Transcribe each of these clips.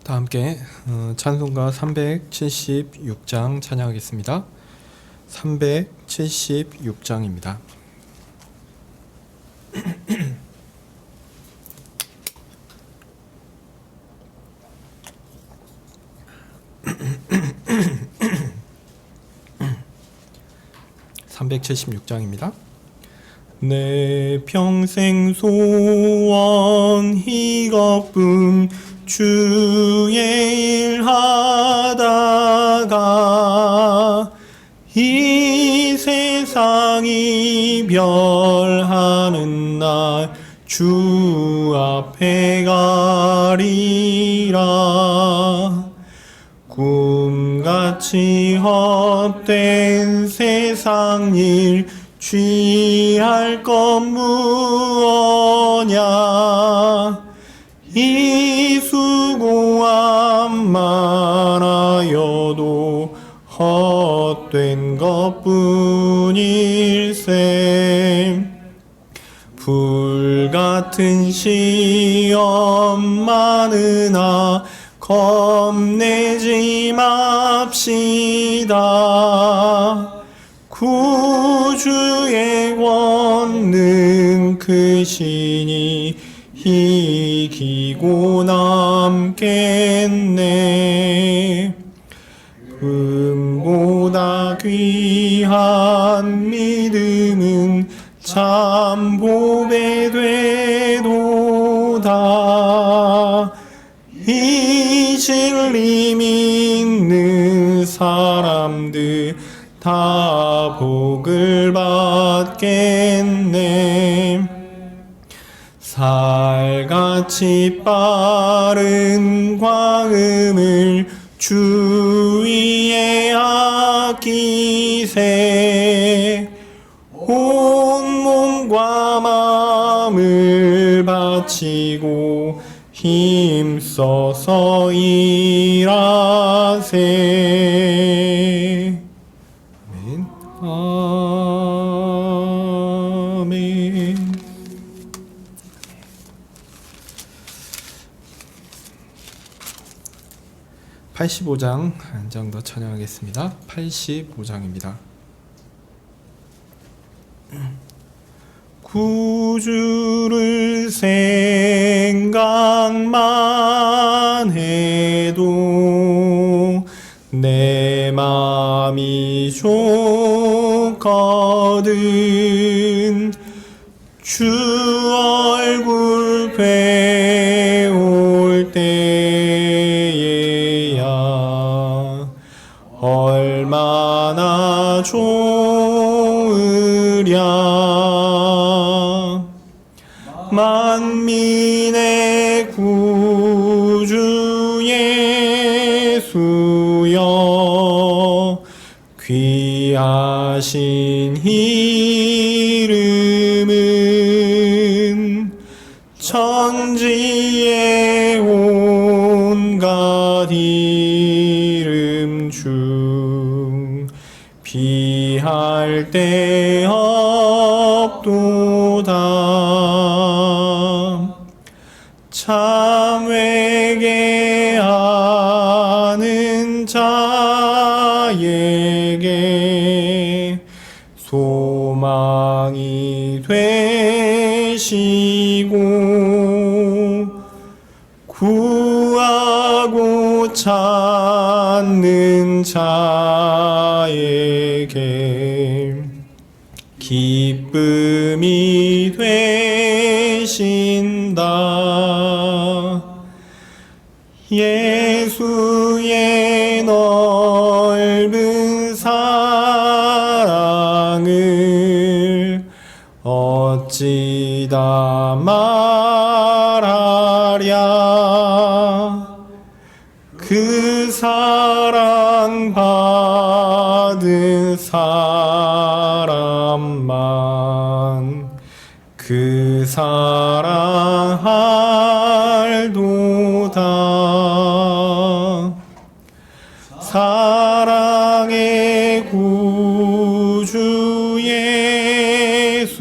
다 함께 찬송가 376장 찬양하겠습니다. 376장입니다. (376장입니다) 내 평생 소원 이것뿐 주의 일 하다가 이 세상 이별하는 날 주 앞에 가리라. 꿈같이 헛된 세상 일 취할 것 무엇냐. 이 수고함 많아여도 헛된 것뿐일세. 불같은 시험 많으나 겁내지 맙시다. 구주의 권능 크시니 이기고 남겠네. 금보다 귀한 믿음은 참 보배 되도다. 이 진리 믿는 사람들 다 복을 받겠네. 살같이 빠른 광음을 주위에 아끼세. 온 몸과 마음을 바치고 힘써서 일하세. 아멘. 아멘. 85장 한 장 더 찬양하겠습니다. 85장입니다. 구주를 생각만 해도 내 맘이 좋거든. 주 얼굴 뵈올 때에야 얼마나 좋으랴. 만민의 구주 예수여, 귀하신 이름은 천지의 온갖 이름 중 비할 데 없도다. 참 회개하는 자에게 소망이 되시고 구하고 찾는 자에게 기쁨이 되신다. 예수의 넓은 사랑을 어찌 다 말하랴. 그 사랑 받은 사람만 그 사랑 알도다. 사랑의 구주 예수여,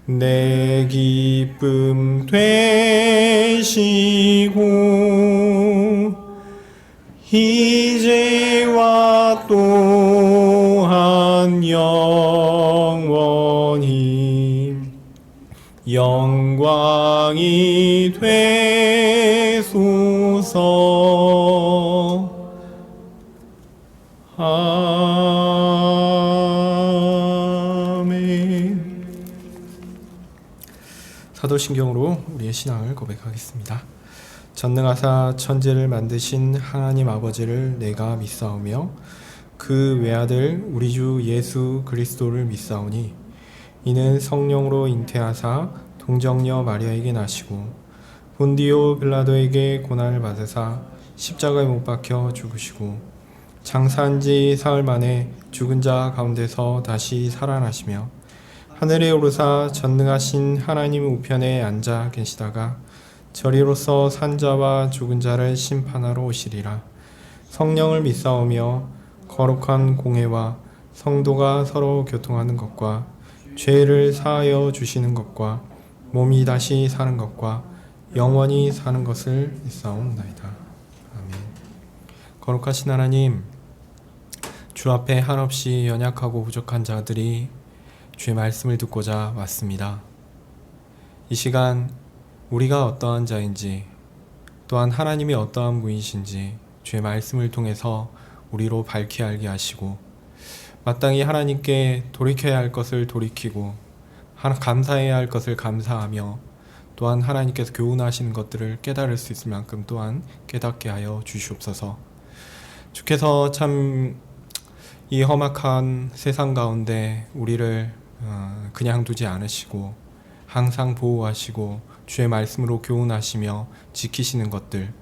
내 기쁨 되시 영광이 되소서. 아멘. 사도신경으로 우리의 신앙을 고백하겠습니다. 전능하사 천지를 만드신 하나님 아버지를 내가 믿사오며 그 외아들 우리 주 예수 그리스도를 믿사오니 이는 성령으로 잉태하사 동정녀 마리아에게 나시고 본디오 빌라도에게 고난을 받으사 십자가에 못 박혀 죽으시고 장사한 지 사흘 만에 죽은 자 가운데서 다시 살아나시며 하늘에 오르사 전능하신 하나님 우편에 앉아 계시다가 저리로서 산 자와 죽은 자를 심판하러 오시리라. 성령을 믿사오며 거룩한 공회와 성도가 서로 교통하는 것과 죄를 사하여 주시는 것과 몸이 다시 사는 것과 영원히 사는 것을 믿사옵나이다. 아멘. 거룩하신 하나님, 주 앞에 한없이 연약하고 부족한 자들이 주의 말씀을 듣고자 왔습니다. 이 시간 우리가 어떠한 자인지, 또한 하나님이 어떠한 분이신지 주의 말씀을 통해서 우리로 밝히 알게 하시고 마땅히 하나님께 돌이켜야 할 것을 돌이키고 감사해야 할 것을 감사하며 또한 하나님께서 교훈하시는 것들을 깨달을 수 있을 만큼 또한 깨닫게 하여 주시옵소서. 주께서 참 이 험악한 세상 가운데 우리를 그냥 두지 않으시고 항상 보호하시고 주의 말씀으로 교훈하시며 지키시는 것들,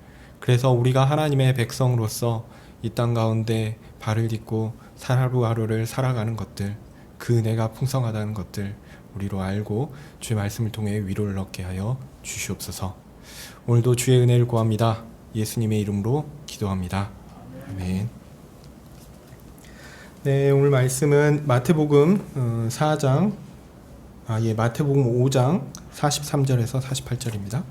그래서 우리가 하나님의 백성으로서 이 땅 가운데 발을 딛고 하루하루를 살아가는 것들, 그 은혜가 풍성하다는 것들 우리로 알고 주의 말씀을 통해 위로를 얻게 하여 주시옵소서. 오늘도 주의 은혜를 구합니다. 예수님의 이름으로 기도합니다. 아멘. 네, 오늘 말씀은 마태복음 4장, 마태복음 5장 43절에서 48절입니다.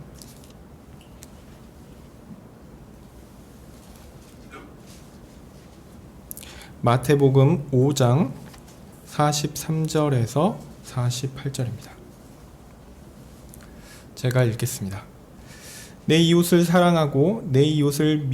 마태복음 5장 43절에서 48절입니다. 제가 읽겠습니다. 내 이웃을 사랑하고 내 이웃을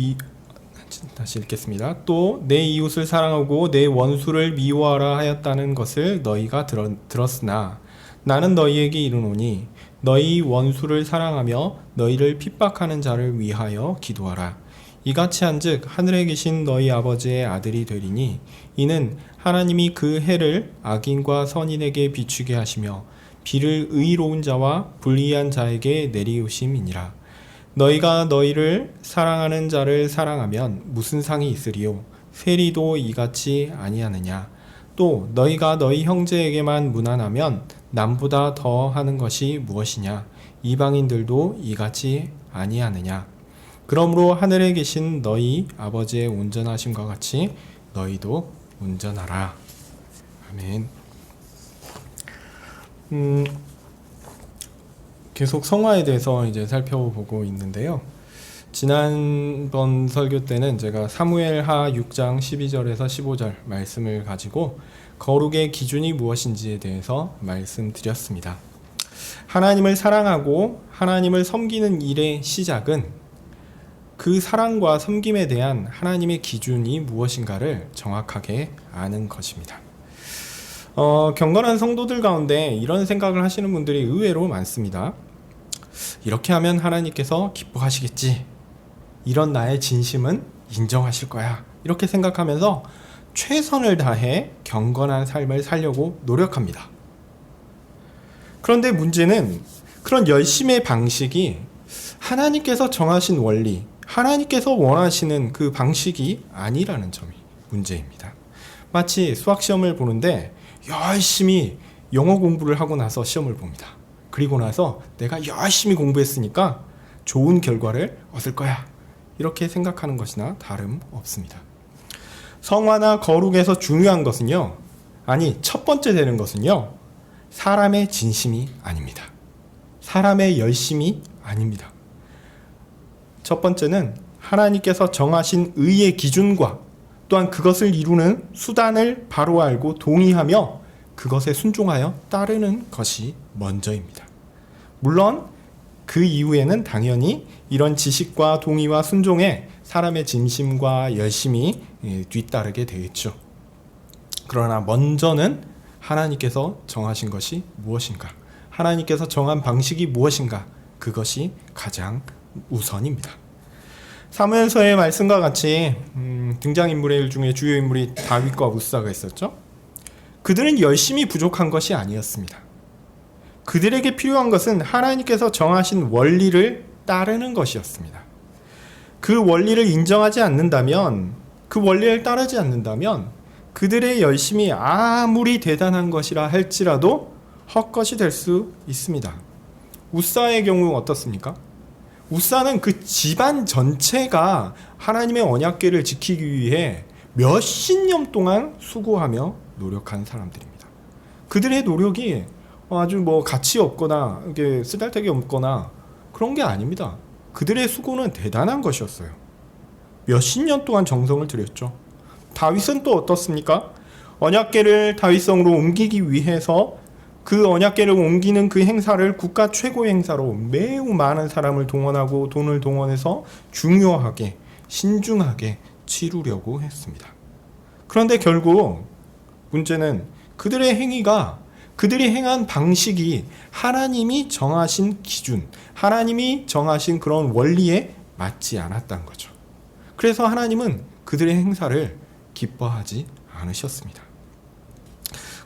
다시 읽겠습니다. 또 내 이웃을 사랑하고 내 원수를 미워하라 하였다는 것을 너희가 들었으나 나는 너희에게 이르노니 너희 원수를 사랑하며 너희를 핍박하는 자를 위하여 기도하라. 이같이 한즉 하늘에 계신 너희 아버지의 아들이 되리니 이는 하나님이 그 해를 악인과 선인에게 비추게 하시며 비를 의로운 자와 불의한 자에게 내리우심이니라. 너희가 너희를 사랑하는 자를 사랑하면 무슨 상이 있으리요? 세리도 이같이 아니하느냐? 또 너희가 너희 형제에게만 무난하면 남보다 더 하는 것이 무엇이냐? 이방인들도 이같이 아니하느냐? 그러므로 하늘에 계신 너희 아버지의 온전하심과 같이 너희도 온전하라. 아멘. 계속 성화에 대해서 이제 살펴보고 있는데요. 지난번 설교 때는 제가 사무엘하 6장 12절에서 15절 말씀을 가지고 거룩의 기준이 무엇인지에 대해서 말씀드렸습니다. 하나님을 사랑하고 하나님을 섬기는 일의 시작은 그 사랑과 섬김에 대한 하나님의 기준이 무엇인가를 정확하게 아는 것입니다. 경건한 성도들 가운데 이런 생각을 하시는 분들이 의외로 많습니다. 이렇게 하면 하나님께서 기뻐하시겠지. 이런 나의 진심은 인정하실 거야. 이렇게 생각하면서 최선을 다해 경건한 삶을 살려고 노력합니다. 그런데 문제는 그런 열심의 방식이 하나님께서 정하신 원리, 하나님께서 원하시는 그 방식이 아니라는 점이 문제입니다. 마치 수학시험을 보는데 열심히 영어 공부를 하고 나서 시험을 봅니다. 그리고 나서 내가 열심히 공부했으니까 좋은 결과를 얻을 거야. 이렇게 생각하는 것이나 다름없습니다. 성화나 거룩에서 중요한 것은요, 첫 번째 되는 것은요, 사람의 진심이 아닙니다. 사람의 열심이 아닙니다. 첫 번째는 하나님께서 정하신 의의 기준과 또한 그것을 이루는 수단을 바로 알고 동의하며 그것에 순종하여 따르는 것이 먼저입니다. 물론 그 이후에는 당연히 이런 지식과 동의와 순종에 사람의 진심과 열심이 뒤따르게 되겠죠. 그러나 먼저는 하나님께서 정하신 것이 무엇인가, 하나님께서 정한 방식이 무엇인가, 그것이 가장 우선입니다. 사무엘서의 말씀과 같이 등장인물의 중에 주요 인물이 다윗과 우사가 있었죠. 그들은 열심히 부족한 것이 아니었습니다. 그들에게 필요한 것은 하나님께서 정하신 원리를 따르는 것이었습니다. 그 원리를 인정하지 않는다면, 그 원리를 따르지 않는다면 그들의 열심이 아무리 대단한 것이라 할지라도 헛것이 될 수 있습니다. 우사의 경우 어떻습니까? 우사는 그 집안 전체가 하나님의 언약궤를 지키기 위해 몇십 년 동안 수고하며 노력한 사람들입니다. 그들의 노력이 아주 가치 없거나 이게 쓰잘데기 없거나 그런 게 아닙니다. 그들의 수고는 대단한 것이었어요. 몇십 년 동안 정성을 들였죠. 다윗은 또 어떻습니까? 언약궤를 다윗성으로 옮기기 위해서 그 언약궤를 옮기는 그 행사를 국가 최고의 행사로 매우 많은 사람을 동원하고 돈을 동원해서 중요하게 신중하게 치르려고 했습니다. 그런데 결국 문제는 그들의 행위가, 그들이 행한 방식이 하나님이 정하신 기준, 하나님이 정하신 그런 원리에 맞지 않았다는 거죠. 그래서 하나님은 그들의 행사를 기뻐하지 않으셨습니다.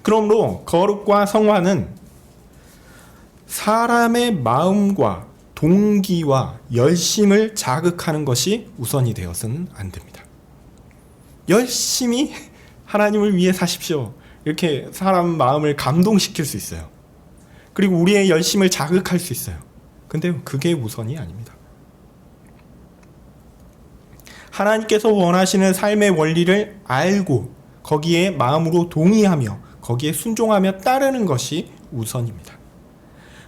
그러므로 거룩과 성화는 사람의 마음과 동기와 열심을 자극하는 것이 우선이 되어서는 안 됩니다. 열심히 하나님을 위해 사십시오. 이렇게 사람 마음을 감동시킬 수 있어요. 그리고 우리의 열심을 자극할 수 있어요. 근데 그게 우선이 아닙니다. 하나님께서 원하시는 삶의 원리를 알고 거기에 마음으로 동의하며 거기에 순종하며 따르는 것이 우선입니다.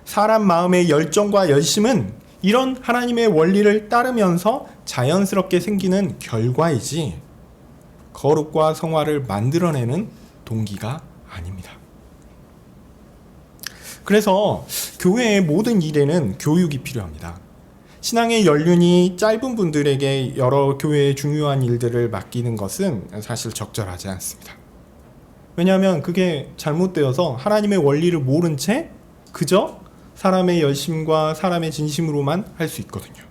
사람 마음의 열정과 열심은 이런 하나님의 원리를 따르면서 자연스럽게 생기는 결과이지 거룩과 성화를 만들어내는 동기가 아닙니다. 그래서 교회의 모든 일에는 교육이 필요합니다. 신앙의 연륜이 짧은 분들에게 여러 교회의 중요한 일들을 맡기는 것은 사실 적절하지 않습니다. 왜냐하면 그게 잘못되어서 하나님의 원리를 모른 채 그저 사람의 열심과 사람의 진심으로만 할 수 있거든요.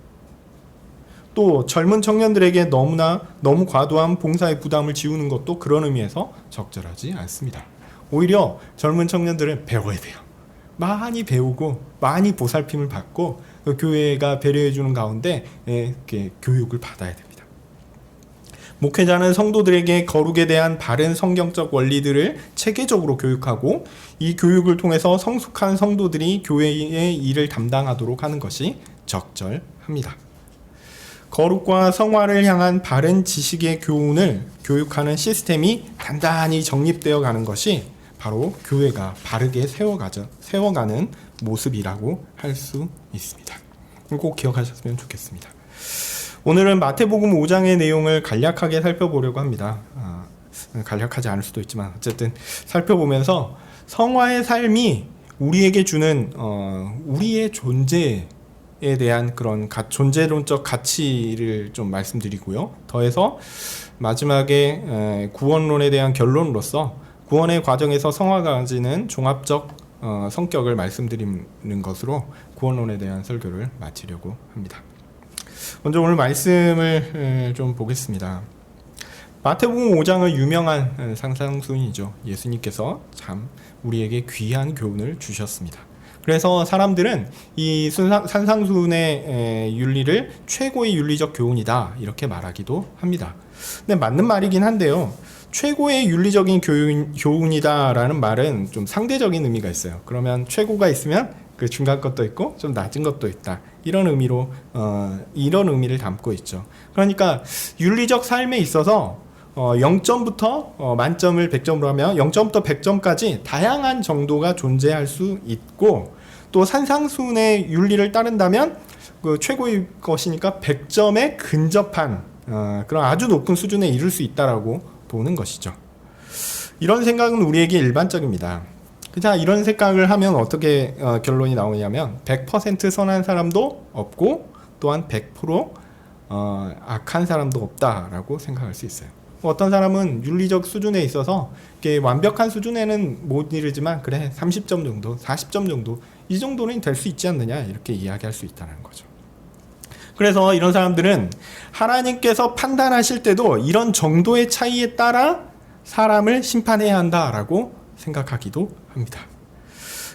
또 젊은 청년들에게 너무 과도한 봉사의 부담을 지우는 것도 그런 의미에서 적절하지 않습니다. 오히려 젊은 청년들은 배워야 돼요. 많이 배우고 많이 보살핌을 받고 그 교회가 배려해 주는 가운데 이렇게 교육을 받아야 됩니다. 목회자는 성도들에게 거룩에 대한 바른 성경적 원리들을 체계적으로 교육하고 이 교육을 통해서 성숙한 성도들이 교회의 일을 담당하도록 하는 것이 적절합니다. 거룩과 성화를 향한 바른 지식의 교훈을 교육하는 시스템이 단단히 정립되어 가는 것이 바로 교회가 바르게 세워가는 모습이라고 할 수 있습니다. 꼭 기억하셨으면 좋겠습니다. 오늘은 마태복음 5장의 내용을 간략하게 살펴보려고 합니다. 간략하지 않을 수도 있지만 어쨌든 살펴보면서 성화의 삶이 우리에게 주는 우리의 존재에 대한 그런 존재론적 가치를 좀 말씀드리고요. 더해서 마지막에 구원론에 대한 결론으로서 구원의 과정에서 성화가 가지는 종합적 성격을 말씀드리는 것으로 구원론에 대한 설교를 마치려고 합니다. 먼저 오늘 말씀을 좀 보겠습니다. 마태복음 5장은 유명한 산상수훈이죠. 예수님께서 참 우리에게 귀한 교훈을 주셨습니다. 그래서 사람들은 이 산상수훈의 윤리를 최고의 윤리적 교훈이다 이렇게 말하기도 합니다. 근데 맞는 말이긴 한데요. 최고의 윤리적인 교훈이다라는 말은 좀 상대적인 의미가 있어요. 그러면 최고가 있으면 그 중간 것도 있고 좀 낮은 것도 있다. 이런 의미로 이런 의미를 담고 있죠. 그러니까 윤리적 삶에 있어서 0점부터 만점을 100점으로 하면 0점부터 100점까지 다양한 정도가 존재할 수 있고 또 산상수훈의 윤리를 따른다면 그 최고의 것이니까 100점에 근접한 그런 아주 높은 수준에 이를 수 있다라고 보는 것이죠. 이런 생각은 우리에게 일반적입니다. 자, 이런 생각을 하면 어떻게 결론이 나오냐면 100% 선한 사람도 없고 또한 100% 악한 사람도 없다라고 생각할 수 있어요. 어떤 사람은 윤리적 수준에 있어서 이게 완벽한 수준에는 못 이르지만 그래 30점 정도, 40점 정도 이 정도는 될 수 있지 않느냐 이렇게 이야기할 수 있다는 거죠. 그래서 이런 사람들은 하나님께서 판단하실 때도 이런 정도의 차이에 따라 사람을 심판해야 한다라고 생각하기도 합니다.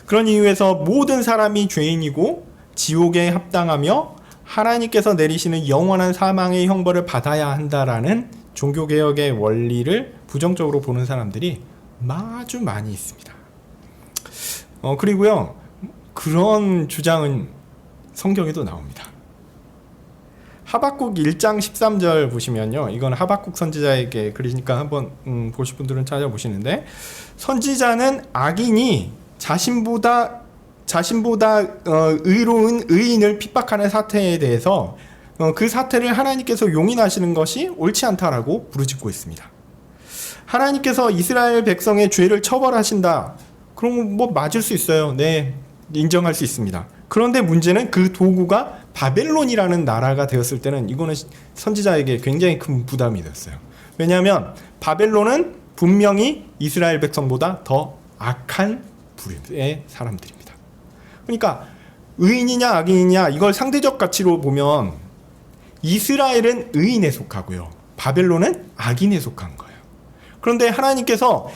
그런 이유에서 모든 사람이 죄인이고 지옥에 합당하며 하나님께서 내리시는 영원한 사망의 형벌을 받아야 한다라는 종교개혁의 원리를 부정적으로 보는 사람들이 아주 많이 있습니다. 그리고요, 그런 주장은 성경에도 나옵니다. 하박국 1장 13절 보시면요, 이건 하박국 선지자에게 그러니까 한번 보실 분들은 찾아보시는데, 선지자는 악인이 자신보다 의로운 의인을 핍박하는 사태에 대해서 그 사태를 하나님께서 용인하시는 것이 옳지 않다라고 부르짖고 있습니다. 하나님께서 이스라엘 백성의 죄를 처벌하신다. 그럼 뭐 맞을 수 있어요. 네, 인정할 수 있습니다. 그런데 문제는 그 도구가 바벨론이라는 나라가 되었을 때는 이거는 선지자에게 굉장히 큰 부담이 됐어요. 왜냐하면 바벨론은 분명히 이스라엘 백성보다 더 악한 부류의 사람들입니다. 그러니까 의인이냐 악인이냐 이걸 상대적 가치로 보면 이스라엘은 의인에 속하고요, 바벨론은 악인에 속한 거예요. 그런데 하나님께서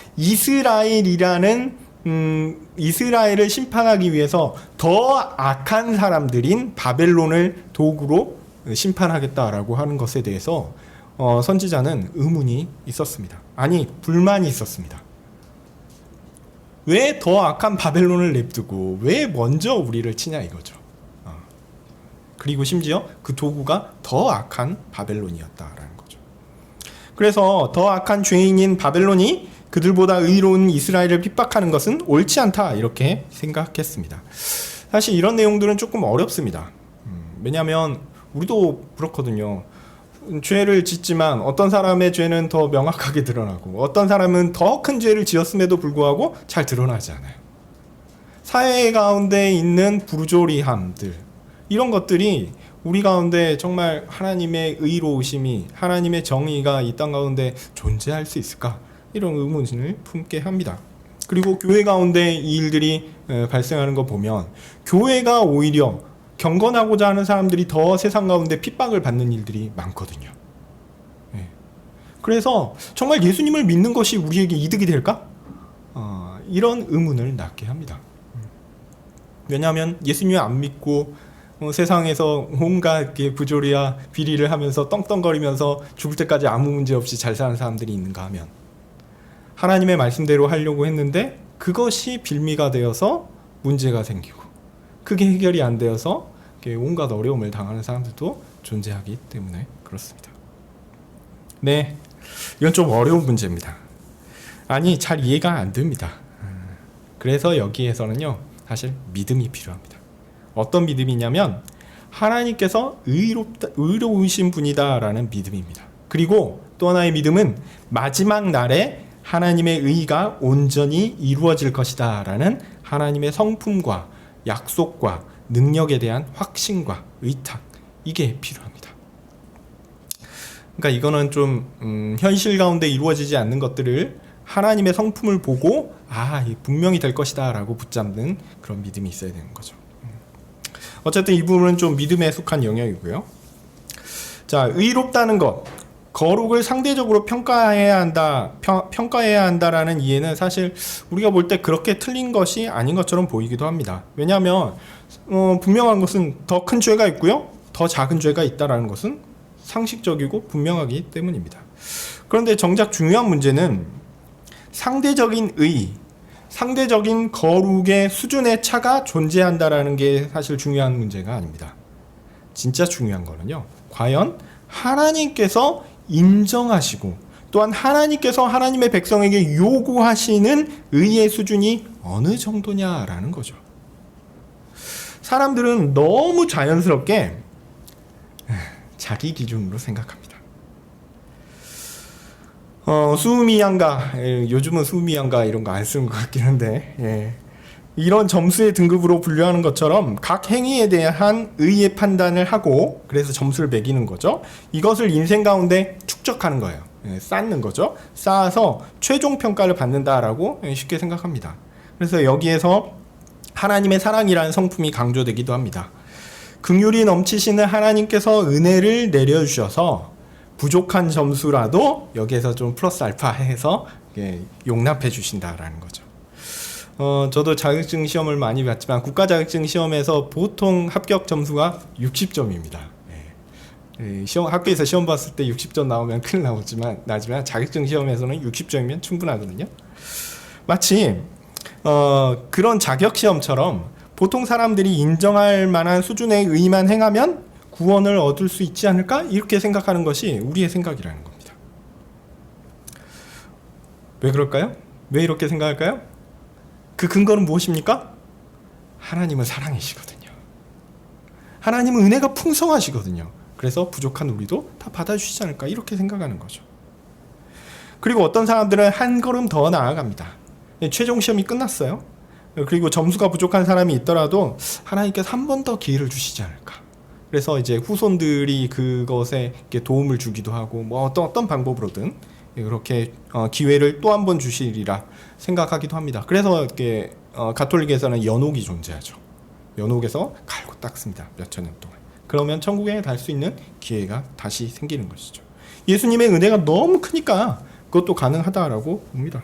이스라엘을 심판하기 위해서 더 악한 사람들인 바벨론을 도구로 심판하겠다라고 하는 것에 대해서 선지자는 의문이 있었습니다. 아니, 불만이 있었습니다. 왜 더 악한 바벨론을 냅두고 왜 먼저 우리를 치냐 이거죠. 그리고 심지어 그 도구가 더 악한 바벨론이었다라는 거죠. 그래서 더 악한 죄인인 바벨론이 그들보다 의로운 이스라엘을 핍박하는 것은 옳지 않다 이렇게 생각했습니다. 사실 이런 내용들은 조금 어렵습니다. 왜냐하면 우리도 그렇거든요. 죄를 짓지만 어떤 사람의 죄는 더 명확하게 드러나고 어떤 사람은 더 큰 죄를 지었음에도 불구하고 잘 드러나지 않아요. 사회 가운데 있는 부조리함들, 이런 것들이 우리 가운데 정말 하나님의 의로우심이, 하나님의 정의가 이 땅 가운데 존재할 수 있을까? 이런 의문을 품게 합니다. 그리고 교회 가운데 이 일들이 발생하는 거 보면 교회가 오히려 경건하고자 하는 사람들이 더 세상 가운데 핍박을 받는 일들이 많거든요. 그래서 정말 예수님을 믿는 것이 우리에게 이득이 될까? 이런 의문을 낳게 합니다. 왜냐하면 예수님을 안 믿고 세상에서 온갖 부조리와 비리를 하면서 떵떵거리면서 죽을 때까지 아무 문제 없이 잘 사는 사람들이 있는가 하면, 하나님의 말씀대로 하려고 했는데 그것이 빌미가 되어서 문제가 생기고 그게 해결이 안 되어서 온갖 어려움을 당하는 사람들도 존재하기 때문에 그렇습니다. 네, 이건 좀 어려운 문제입니다. 아니, 잘 이해가 안 됩니다. 그래서 여기에서는요, 사실 믿음이 필요합니다. 어떤 믿음이냐면 하나님께서 의로우신 분이다라는 믿음입니다. 그리고 또 하나의 믿음은 마지막 날에 하나님의 의가 온전히 이루어질 것이다 라는 하나님의 성품과 약속과 능력에 대한 확신과 의탁, 이게 필요합니다. 그러니까 이거는 좀 현실 가운데 이루어지지 않는 것들을 하나님의 성품을 보고 분명히 될 것이다 라고 붙잡는 그런 믿음이 있어야 되는 거죠. 어쨌든 이 부분은 좀 믿음에 속한 영역이고요. 자, 의롭다는 것, 거룩을 상대적으로 평가해야 한다라는 이해는 사실 우리가 볼 때 그렇게 틀린 것이 아닌 것처럼 보이기도 합니다. 왜냐하면 분명한 것은 더 큰 죄가 있고요, 더 작은 죄가 있다라는 것은 상식적이고 분명하기 때문입니다. 그런데 정작 중요한 문제는 상대적인 의, 상대적인 거룩의 수준의 차가 존재한다라는 게 사실 중요한 문제가 아닙니다. 진짜 중요한 거는요, 과연 하나님께서 인정하시고 또한 하나님께서 하나님의 백성에게 요구하시는 의의 수준이 어느 정도냐라는 거죠. 사람들은 너무 자연스럽게 자기 기준으로 생각합니다. 수미양가, 요즘은 수미양가 이런 거 안 쓰는 것 같긴 한데, 이런 점수의 등급으로 분류하는 것처럼 각 행위에 대한 의의 판단을 하고 그래서 점수를 매기는 거죠. 이것을 인생 가운데 축적하는 거예요. 쌓는 거죠. 쌓아서 최종 평가를 받는다라고 쉽게 생각합니다. 그래서 여기에서 하나님의 사랑이라는 성품이 강조되기도 합니다. 긍휼이 넘치시는 하나님께서 은혜를 내려주셔서 부족한 점수라도 여기에서 좀 플러스 알파 해서 용납해 주신다라는 거죠. 저도 자격증 시험을 많이 봤지만 국가 자격증 시험에서 보통 합격 점수가 60점입니다. 학교에서 시험 봤을 때 60점 나오면 큰일 나지만 자격증 시험에서는 60점이면 충분하거든요. 마치 그런 자격 시험처럼 보통 사람들이 인정할 만한 수준의 의만 행하면 구원을 얻을 수 있지 않을까? 이렇게 생각하는 것이 우리의 생각이라는 겁니다. 왜 그럴까요? 왜 이렇게 생각할까요? 그 근거는 무엇입니까? 하나님은 사랑이시거든요. 하나님은 은혜가 풍성하시거든요. 그래서 부족한 우리도 다 받아주시지 않을까? 이렇게 생각하는 거죠. 그리고 어떤 사람들은 한 걸음 더 나아갑니다. 최종 시험이 끝났어요. 그리고 점수가 부족한 사람이 있더라도 하나님께서 한 번 더 기회를 주시지 않을까? 그래서 이제 후손들이 그것에 도움을 주기도 하고 뭐 어떤 방법으로든 그렇게 기회를 또 한 번 주시리라 생각하기도 합니다. 그래서 이렇게 가톨릭에서는 연옥이 존재하죠. 연옥에서 갈고 닦습니다. 몇천 년 동안. 그러면 천국에 갈 수 있는 기회가 다시 생기는 것이죠. 예수님의 은혜가 너무 크니까 그것도 가능하다라고 봅니다.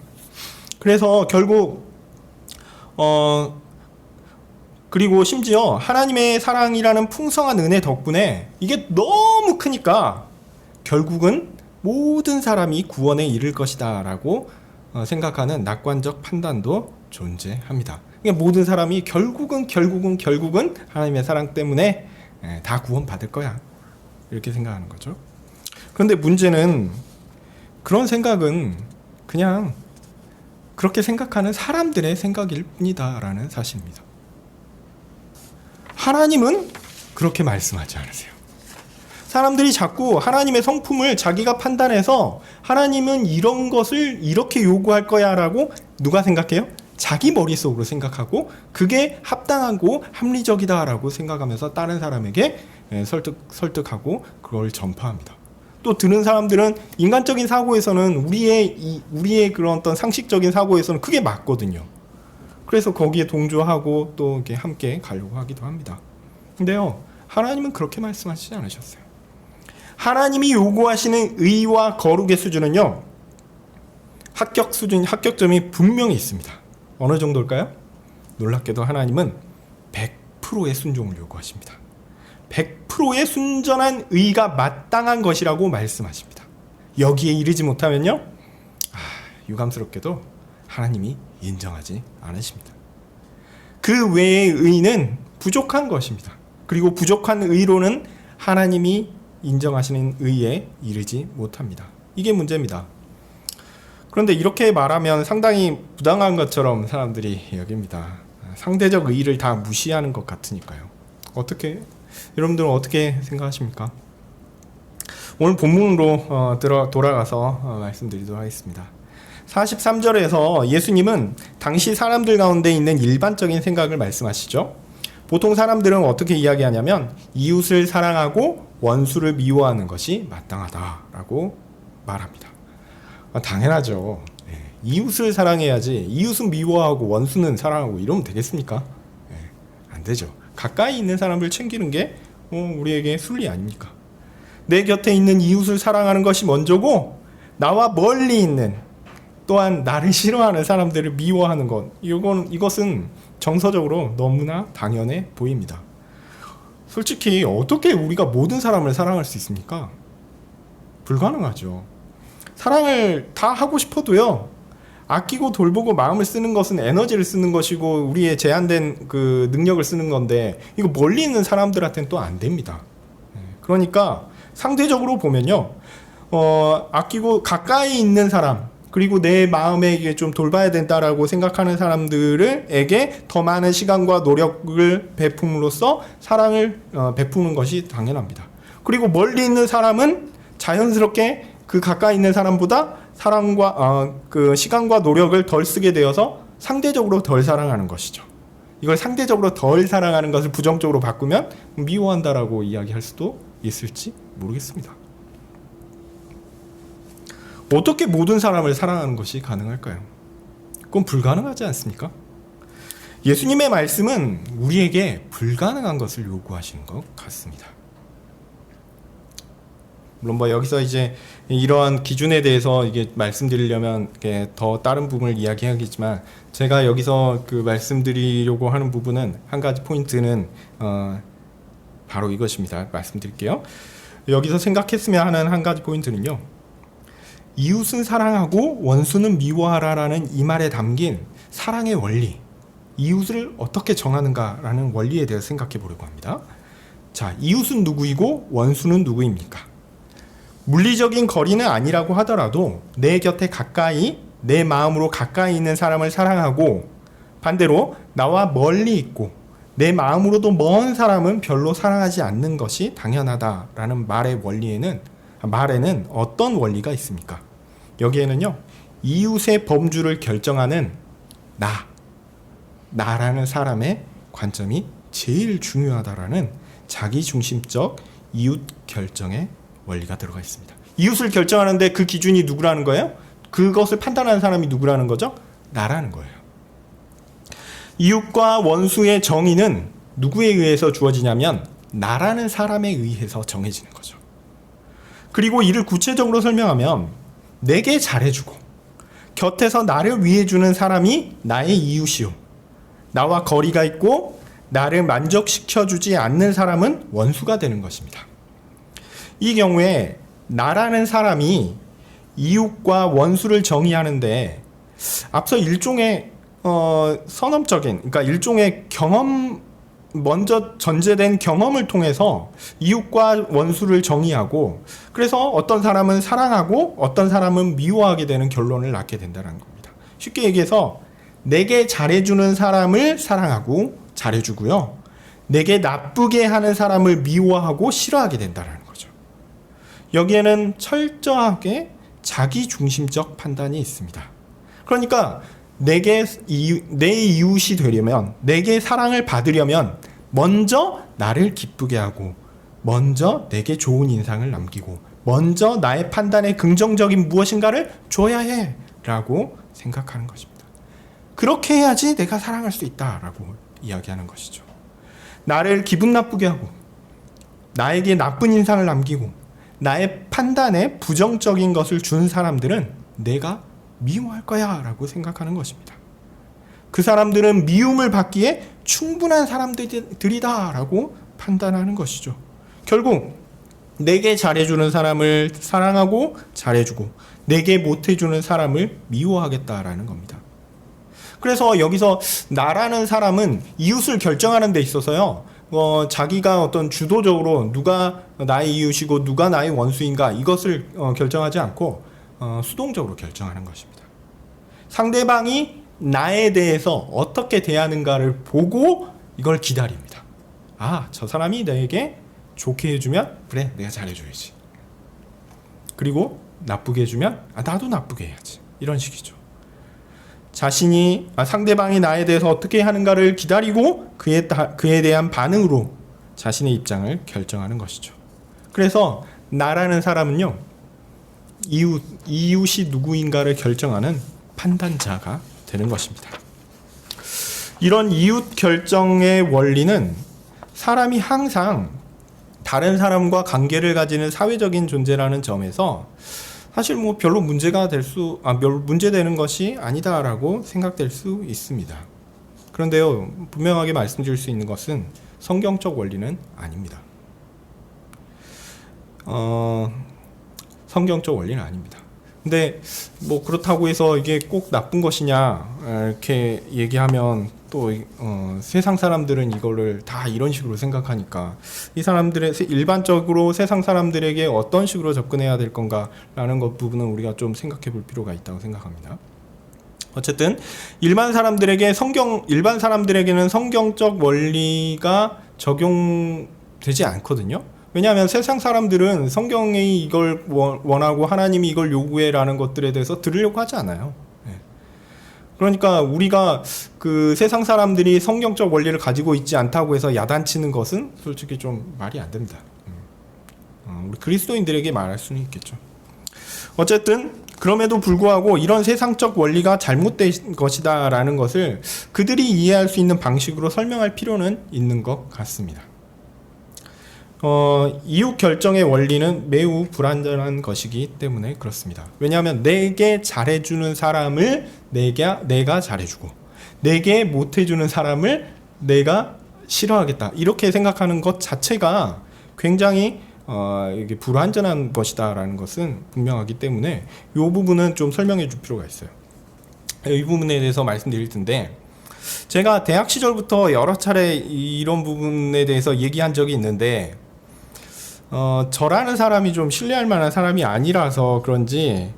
그래서 결국 그리고 심지어 하나님의 사랑이라는 풍성한 은혜 덕분에 이게 너무 크니까 결국은 모든 사람이 구원에 이를 것이다 라고 생각하는 낙관적 판단도 존재합니다. 그러니까 모든 사람이 결국은 하나님의 사랑 때문에 다 구원 받을 거야 이렇게 생각하는 거죠. 그런데 문제는 그런 생각은 그냥 그렇게 생각하는 사람들의 생각일 뿐이다 라는 사실입니다. 하나님은 그렇게 말씀하지 않으세요. 사람들이 자꾸 하나님의 성품을 자기가 판단해서 하나님은 이런 것을 이렇게 요구할 거야 라고 누가 생각해요? 자기 머릿속으로 생각하고 그게 합당하고 합리적이다 라고 생각하면서 다른 사람에게 설득하고 그걸 전파합니다. 또 들은 사람들은 인간적인 사고에서는 우리의 그런 어떤 상식적인 사고에서는 그게 맞거든요. 그래서 거기에 동조하고 또 이렇게 함께 가려고 하기도 합니다. 근데요, 하나님은 그렇게 말씀하시지 않으셨어요. 하나님이 요구하시는 의와 거룩의 수준은요, 합격점이 분명히 있습니다. 어느 정도일까요? 놀랍게도 하나님은 100%의 순종을 요구하십니다. 100%의 순전한 의가 마땅한 것이라고 말씀하십니다. 여기에 이르지 못하면요, 유감스럽게도 하나님이 인정하지 않으십니다. 그 외의 의는 부족한 것입니다. 그리고 부족한 의로는 하나님이 인정하시는 의에 이르지 못합니다. 이게 문제입니다. 그런데 이렇게 말하면 상당히 부당한 것처럼 사람들이 여깁니다. 상대적 의의를 다 무시하는 것 같으니까요. 여러분들은 어떻게 생각하십니까? 오늘 본문으로 돌아가서 말씀드리도록 하겠습니다. 43절에서 예수님은 당시 사람들 가운데 있는 일반적인 생각을 말씀하시죠. 보통 사람들은 어떻게 이야기하냐면 이웃을 사랑하고 원수를 미워하는 것이 마땅하다라고 말합니다. 당연하죠. 이웃을 사랑해야지 이웃은 미워하고 원수는 사랑하고 이러면 되겠습니까? 안 되죠. 가까이 있는 사람을 챙기는 게 우리에게 순리 아닙니까? 내 곁에 있는 이웃을 사랑하는 것이 먼저고 나와 멀리 있는 또한 나를 싫어하는 사람들을 미워하는 것, 이것은 정서적으로 너무나 당연해 보입니다. 솔직히 어떻게 우리가 모든 사람을 사랑할 수 있습니까? 불가능하죠. 사랑을 다 하고 싶어도요, 아끼고 돌보고 마음을 쓰는 것은 에너지를 쓰는 것이고 우리의 제한된 그 능력을 쓰는 건데 이거 멀리 있는 사람들한테는 또 안 됩니다. 그러니까 상대적으로 보면요, 아끼고 가까이 있는 사람, 그리고 내 마음에 좀 돌봐야 된다라고 생각하는 사람들에게 더 많은 시간과 노력을 베품으로써 사랑을 베푸는 것이 당연합니다. 그리고 멀리 있는 사람은 자연스럽게 그 가까이 있는 사람보다 그 시간과 노력을 덜 쓰게 되어서 상대적으로 덜 사랑하는 것이죠. 이걸 상대적으로 덜 사랑하는 것을 부정적으로 바꾸면 미워한다라고 이야기할 수도 있을지 모르겠습니다. 어떻게 모든 사람을 사랑하는 것이 가능할까요? 그건 불가능하지 않습니까? 예수님의 말씀은 우리에게 불가능한 것을 요구하시는 것 같습니다. 물론 여기서 이제 이러한 기준에 대해서 이게 말씀드리려면 더 다른 부분을 이야기하겠지만, 제가 여기서 그 말씀드리려고 하는 부분은 한 가지 포인트는 바로 이것입니다. 말씀드릴게요. 여기서 생각했으면 하는 한 가지 포인트는요, 이웃은 사랑하고 원수는 미워하라라는 이 말에 담긴 사랑의 원리, 이웃을 어떻게 정하는가라는 원리에 대해서 생각해 보려고 합니다. 자, 이웃은 누구이고 원수는 누구입니까? 물리적인 거리는 아니라고 하더라도 내 곁에 가까이, 내 마음으로 가까이 있는 사람을 사랑하고, 반대로 나와 멀리 있고 내 마음으로도 먼 사람은 별로 사랑하지 않는 것이 당연하다라는 말에는 어떤 원리가 있습니까? 여기에는요, 이웃의 범주를 결정하는 나라는 사람의 관점이 제일 중요하다라는 자기중심적 이웃 결정의 원리가 들어가 있습니다. 이웃을 결정하는데 그 기준이 누구라는 거예요? 그것을 판단하는 사람이 누구라는 거죠? 나라는 거예요. 이웃과 원수의 정의는 누구에 의해서 주어지냐면 나라는 사람에 의해서 정해지는 거죠. 그리고 이를 구체적으로 설명하면 내게 잘해주고 곁에서 나를 위해주는 사람이 나의 이웃이요, 나와 거리가 있고 나를 만족시켜주지 않는 사람은 원수가 되는 것입니다. 이 경우에 나라는 사람이 이웃과 원수를 정의하는데 앞서 일종의 선언적인, 그러니까 일종의 먼저 전제된 경험을 통해서 이웃과 원수를 정의하고, 그래서 어떤 사람은 사랑하고 어떤 사람은 미워하게 되는 결론을 낳게 된다는 겁니다. 쉽게 얘기해서 내게 잘해주는 사람을 사랑하고 잘해주고요, 내게 나쁘게 하는 사람을 미워하고 싫어하게 된다는 거죠. 여기에는 철저하게 자기중심적 판단이 있습니다. 그러니까 내 이웃이 되려면, 내게 사랑을 받으려면 먼저 나를 기쁘게 하고, 먼저 내게 좋은 인상을 남기고, 먼저 나의 판단에 긍정적인 무엇인가를 줘야 해 라고 생각하는 것입니다. 그렇게 해야지 내가 사랑할 수 있다라고 이야기하는 것이죠. 나를 기분 나쁘게 하고 나에게 나쁜 인상을 남기고 나의 판단에 부정적인 것을 준 사람들은 내가 미워할 거야 라고 생각하는 것입니다. 그 사람들은 미움을 받기에 충분한 사람들이다 라고 판단하는 것이죠. 결국 내게 잘해주는 사람을 사랑하고 잘해주고 내게 못해주는 사람을 미워하겠다라는 겁니다. 그래서 여기서 나라는 사람은 이웃을 결정하는 데 있어서요, 자기가 어떤 주도적으로 누가 나의 이웃이고 누가 나의 원수인가 이것을 결정하지 않고 수동적으로 결정하는 것입니다. 상대방이 나에 대해서 어떻게 대하는가를 보고 이걸 기다립니다. 아, 저 사람이 나에게 좋게 해주면 그래, 내가 잘해줘야지. 그리고 나쁘게 해주면 나도 나쁘게 해야지. 이런 식이죠. 상대방이 나에 대해서 어떻게 하는가를 기다리고 그에 대한 반응으로 자신의 입장을 결정하는 것이죠. 그래서 나라는 사람은요, 이웃이 누구인가를 결정하는 판단자가 되는 것입니다. 이런 이웃 결정의 원리는 사람이 항상 다른 사람과 관계를 가지는 사회적인 존재라는 점에서 사실 별로 문제되는 것이 아니다라고 생각될 수 있습니다. 그런데요, 분명하게 말씀드릴 수 있는 것은 성경적 원리는 아닙니다. 성경적 원리는 아닙니다. 근데 그렇다고 해서 이게 꼭 나쁜 것이냐 이렇게 얘기하면 또 세상 사람들은 이거를 다 이런 식으로 생각하니까 일반적으로 세상 사람들에게 어떤 식으로 접근해야 될 건가라는 부분은 우리가 좀 생각해 볼 필요가 있다고 생각합니다. 어쨌든 일반 사람들에게는 성경적 원리가 적용되지 않거든요. 왜냐하면 세상 사람들은 성경이 이걸 원하고 하나님이 이걸 요구해라는 것들에 대해서 들으려고 하지 않아요. 그러니까 우리가 그 세상 사람들이 성경적 원리를 가지고 있지 않다고 해서 야단치는 것은 솔직히 좀 말이 안 됩니다. 우리 그리스도인들에게 말할 수는 있겠죠. 어쨌든 그럼에도 불구하고 이런 세상적 원리가 잘못된 것이다라는 것을 그들이 이해할 수 있는 방식으로 설명할 필요는 있는 것 같습니다. 이웃 결정의 원리는 매우 불완전한 것이기 때문에 그렇습니다. 왜냐하면 내게 잘해주는 사람을 내가 잘해주고 내게 못해주는 사람을 내가 싫어하겠다 이렇게 생각하는 것 자체가 굉장히 이게 불완전한 것이다라는 것은 분명하기 때문에 이 부분은 좀 설명해 줄 필요가 있어요. 이 부분에 대해서 말씀드릴 텐데, 제가 대학 시절부터 여러 차례 이런 부분에 대해서 얘기한 적이 있는데 저라는 사람이 좀 신뢰할 만한 사람이 아니라서 그런지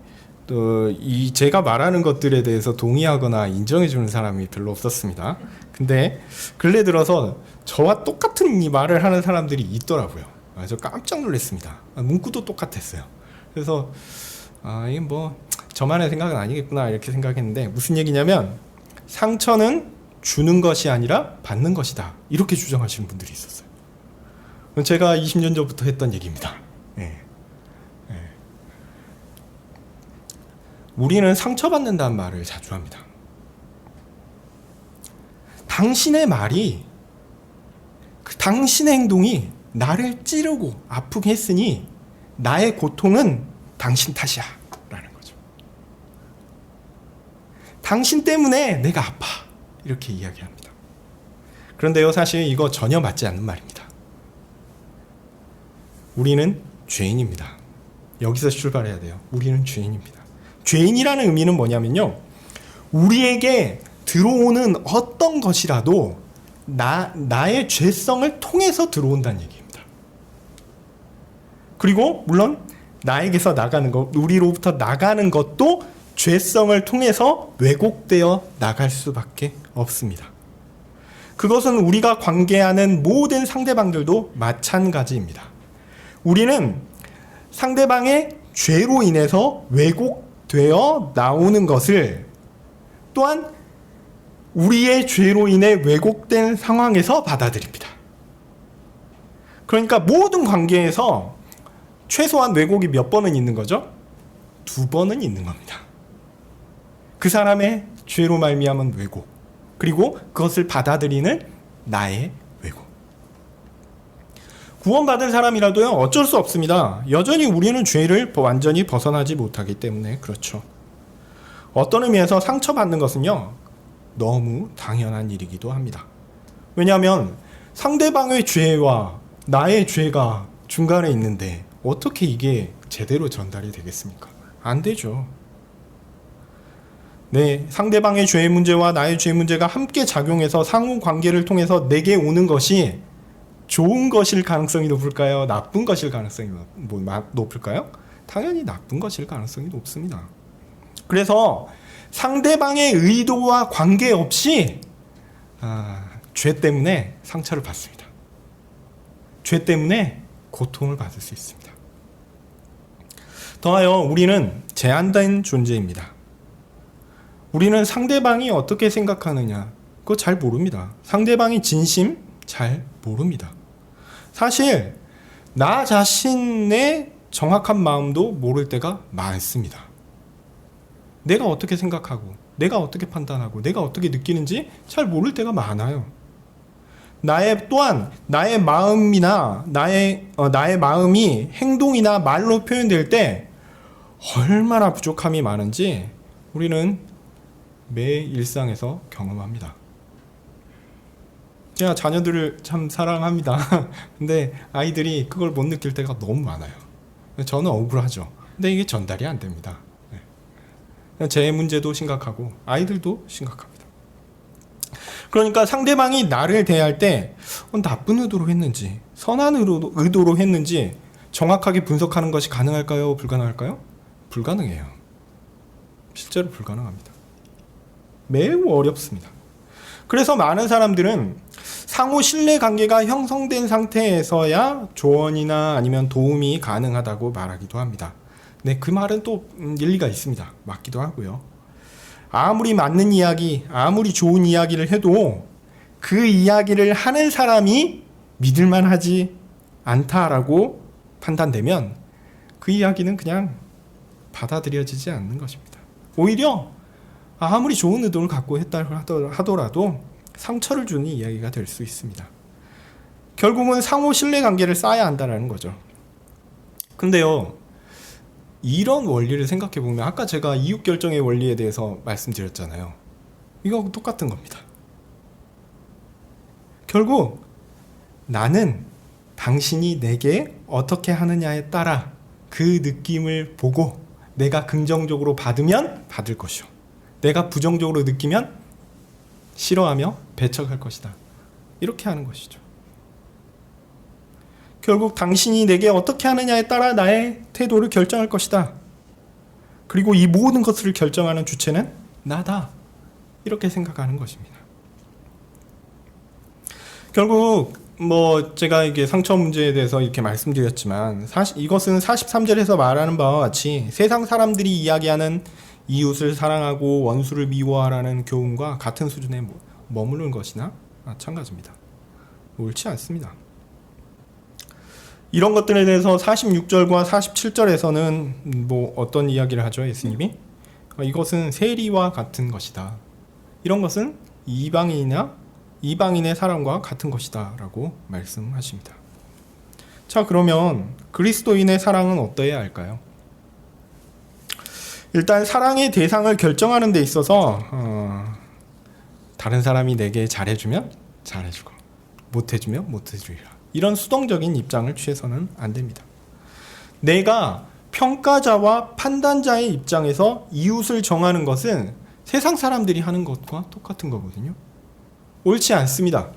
또 제가 말하는 것들에 대해서 동의하거나 인정해 주는 사람이 별로 없었습니다. 근데 근래 들어서 저와 똑같은 이 말을 하는 사람들이 있더라고요. 저 깜짝 놀랐습니다. 문구도 똑같았어요. 그래서 이게 뭐 저만의 생각은 아니겠구나 이렇게 생각했는데, 무슨 얘기냐면 상처는 주는 것이 아니라 받는 것이다 이렇게 주장하시는 분들이 있었어요. 제가 20년 전부터 했던 얘기입니다. 우리는 상처받는다는 말을 자주 합니다. 당신의 말이, 당신의 행동이 나를 찌르고 아프게 했으니 나의 고통은 당신 탓이야 라는 거죠. 당신 때문에 내가 아파 이렇게 이야기합니다. 그런데요, 사실 이거 전혀 맞지 않는 말입니다. 우리는 죄인입니다. 여기서 출발해야 돼요. 우리는 죄인입니다. 죄인이라는 의미는 뭐냐면요, 우리에게 들어오는 어떤 것이라도 나의 죄성을 통해서 들어온다는 얘기입니다. 그리고 물론 나에게서 나가는 것, 우리로부터 나가는 것도 죄성을 통해서 왜곡되어 나갈 수밖에 없습니다. 그것은 우리가 관계하는 모든 상대방들도 마찬가지입니다. 우리는 상대방의 죄로 인해서 왜곡되어 나오는 것을 또한 우리의 죄로 인해 왜곡된 상황에서 받아들입니다. 그러니까 모든 관계에서 최소한 왜곡이 몇 번은 있는 거죠? 2번은 있는 겁니다. 그 사람의 죄로 말미암은 왜곡, 그리고 그것을 받아들이는 나의 왜곡. 구원받은 사람이라도요, 어쩔 수 없습니다. 여전히 우리는 죄를 완전히 벗어나지 못하기 때문에 그렇죠. 어떤 의미에서 상처받는 것은요, 너무 당연한 일이기도 합니다. 왜냐하면 상대방의 죄와 나의 죄가 중간에 있는데 어떻게 이게 제대로 전달이 되겠습니까? 안 되죠. 네, 상대방의 죄 문제와 나의 죄 문제가 함께 작용해서 상호 관계를 통해서 내게 오는 것이 좋은 것일 가능성이 높을까요? 나쁜 것일 가능성이 높을까요? 당연히 나쁜 것일 가능성이 높습니다. 그래서 상대방의 의도와 관계없이 죄 때문에 상처를 받습니다. 죄 때문에 고통을 받을 수 있습니다. 더하여 우리는 제한된 존재입니다. 우리는 상대방이 어떻게 생각하느냐 그거 잘 모릅니다. 상대방이 진심 잘 모릅니다. 사실 나 자신의 정확한 마음도 모를 때가 많습니다. 내가 어떻게 생각하고 내가 어떻게 판단하고 내가 어떻게 느끼는지 잘 모를 때가 많아요. 또한 나의 마음이나 나의 마음이 행동이나 말로 표현될 때 얼마나 부족함이 많은지 우리는 매 일상에서 경험합니다. 제가 자녀들을 참 사랑합니다. 근데 아이들이 그걸 못 느낄 때가 너무 많아요. 저는 억울하죠. 근데 이게 전달이 안 됩니다. 제 문제도 심각하고 아이들도 심각합니다. 그러니까 상대방이 나를 대할 때 나쁜 의도로 했는지 선한 의도로 했는지 정확하게 분석하는 것이 가능할까요? 불가능할까요? 불가능해요. 실제로 불가능합니다. 매우 어렵습니다. 그래서 많은 사람들은 상호 신뢰 관계가 형성된 상태에서야 조언이나 아니면 도움이 가능하다고 말하기도 합니다. 네, 그 말은 또 일리가 있습니다. 맞기도 하고요. 아무리 맞는 이야기, 아무리 좋은 이야기를 해도 그 이야기를 하는 사람이 믿을만하지 않다라고 판단되면 그 이야기는 그냥 받아들여지지 않는 것입니다. 오히려 아무리 좋은 의도를 갖고 했다 하더라도 상처를 주는 이야기가 될 수 있습니다. 결국은 상호 신뢰 관계를 쌓아야 한다는 거죠. 근데요, 이런 원리를 생각해 보면 아까 제가 이웃 결정의 원리에 대해서 말씀드렸잖아요. 이거 똑같은 겁니다. 결국 나는 당신이 내게 어떻게 하느냐에 따라 그 느낌을 보고 내가 긍정적으로 받으면 받을 것이요, 내가 부정적으로 느끼면 싫어하며 배척할 것이다. 이렇게 하는 것이죠. 결국 당신이 내게 어떻게 하느냐에 따라 나의 태도를 결정할 것이다. 그리고 이 모든 것을 결정하는 주체는 나다. 이렇게 생각하는 것입니다. 결국 제가 이게 상처 문제에 대해서 이렇게 말씀드렸지만 이것은 43절에서 말하는 바와 같이 세상 사람들이 이야기하는 이웃을 사랑하고 원수를 미워하라는 교훈과 같은 수준에 머무르는 것이나 마찬가지입니다. 옳지 않습니다. 이런 것들에 대해서 46절과 47절에서는 어떤 이야기를 하죠, 예수님이? 이것은 세리와 같은 것이다. 이런 것은 이방인의 사랑과 같은 것이다 라고 말씀하십니다. 자, 그러면 그리스도인의 사랑은 어떠해야 할까요? 일단 사랑의 대상을 결정하는 데 있어서 다른 사람이 내게 잘해주면 잘해주고 못해주면 못해주리라, 이런 수동적인 입장을 취해서는 안 됩니다. 내가 평가자와 판단자의 입장에서 이웃을 정하는 것은 세상 사람들이 하는 것과 똑같은 거거든요. 옳지 않습니다.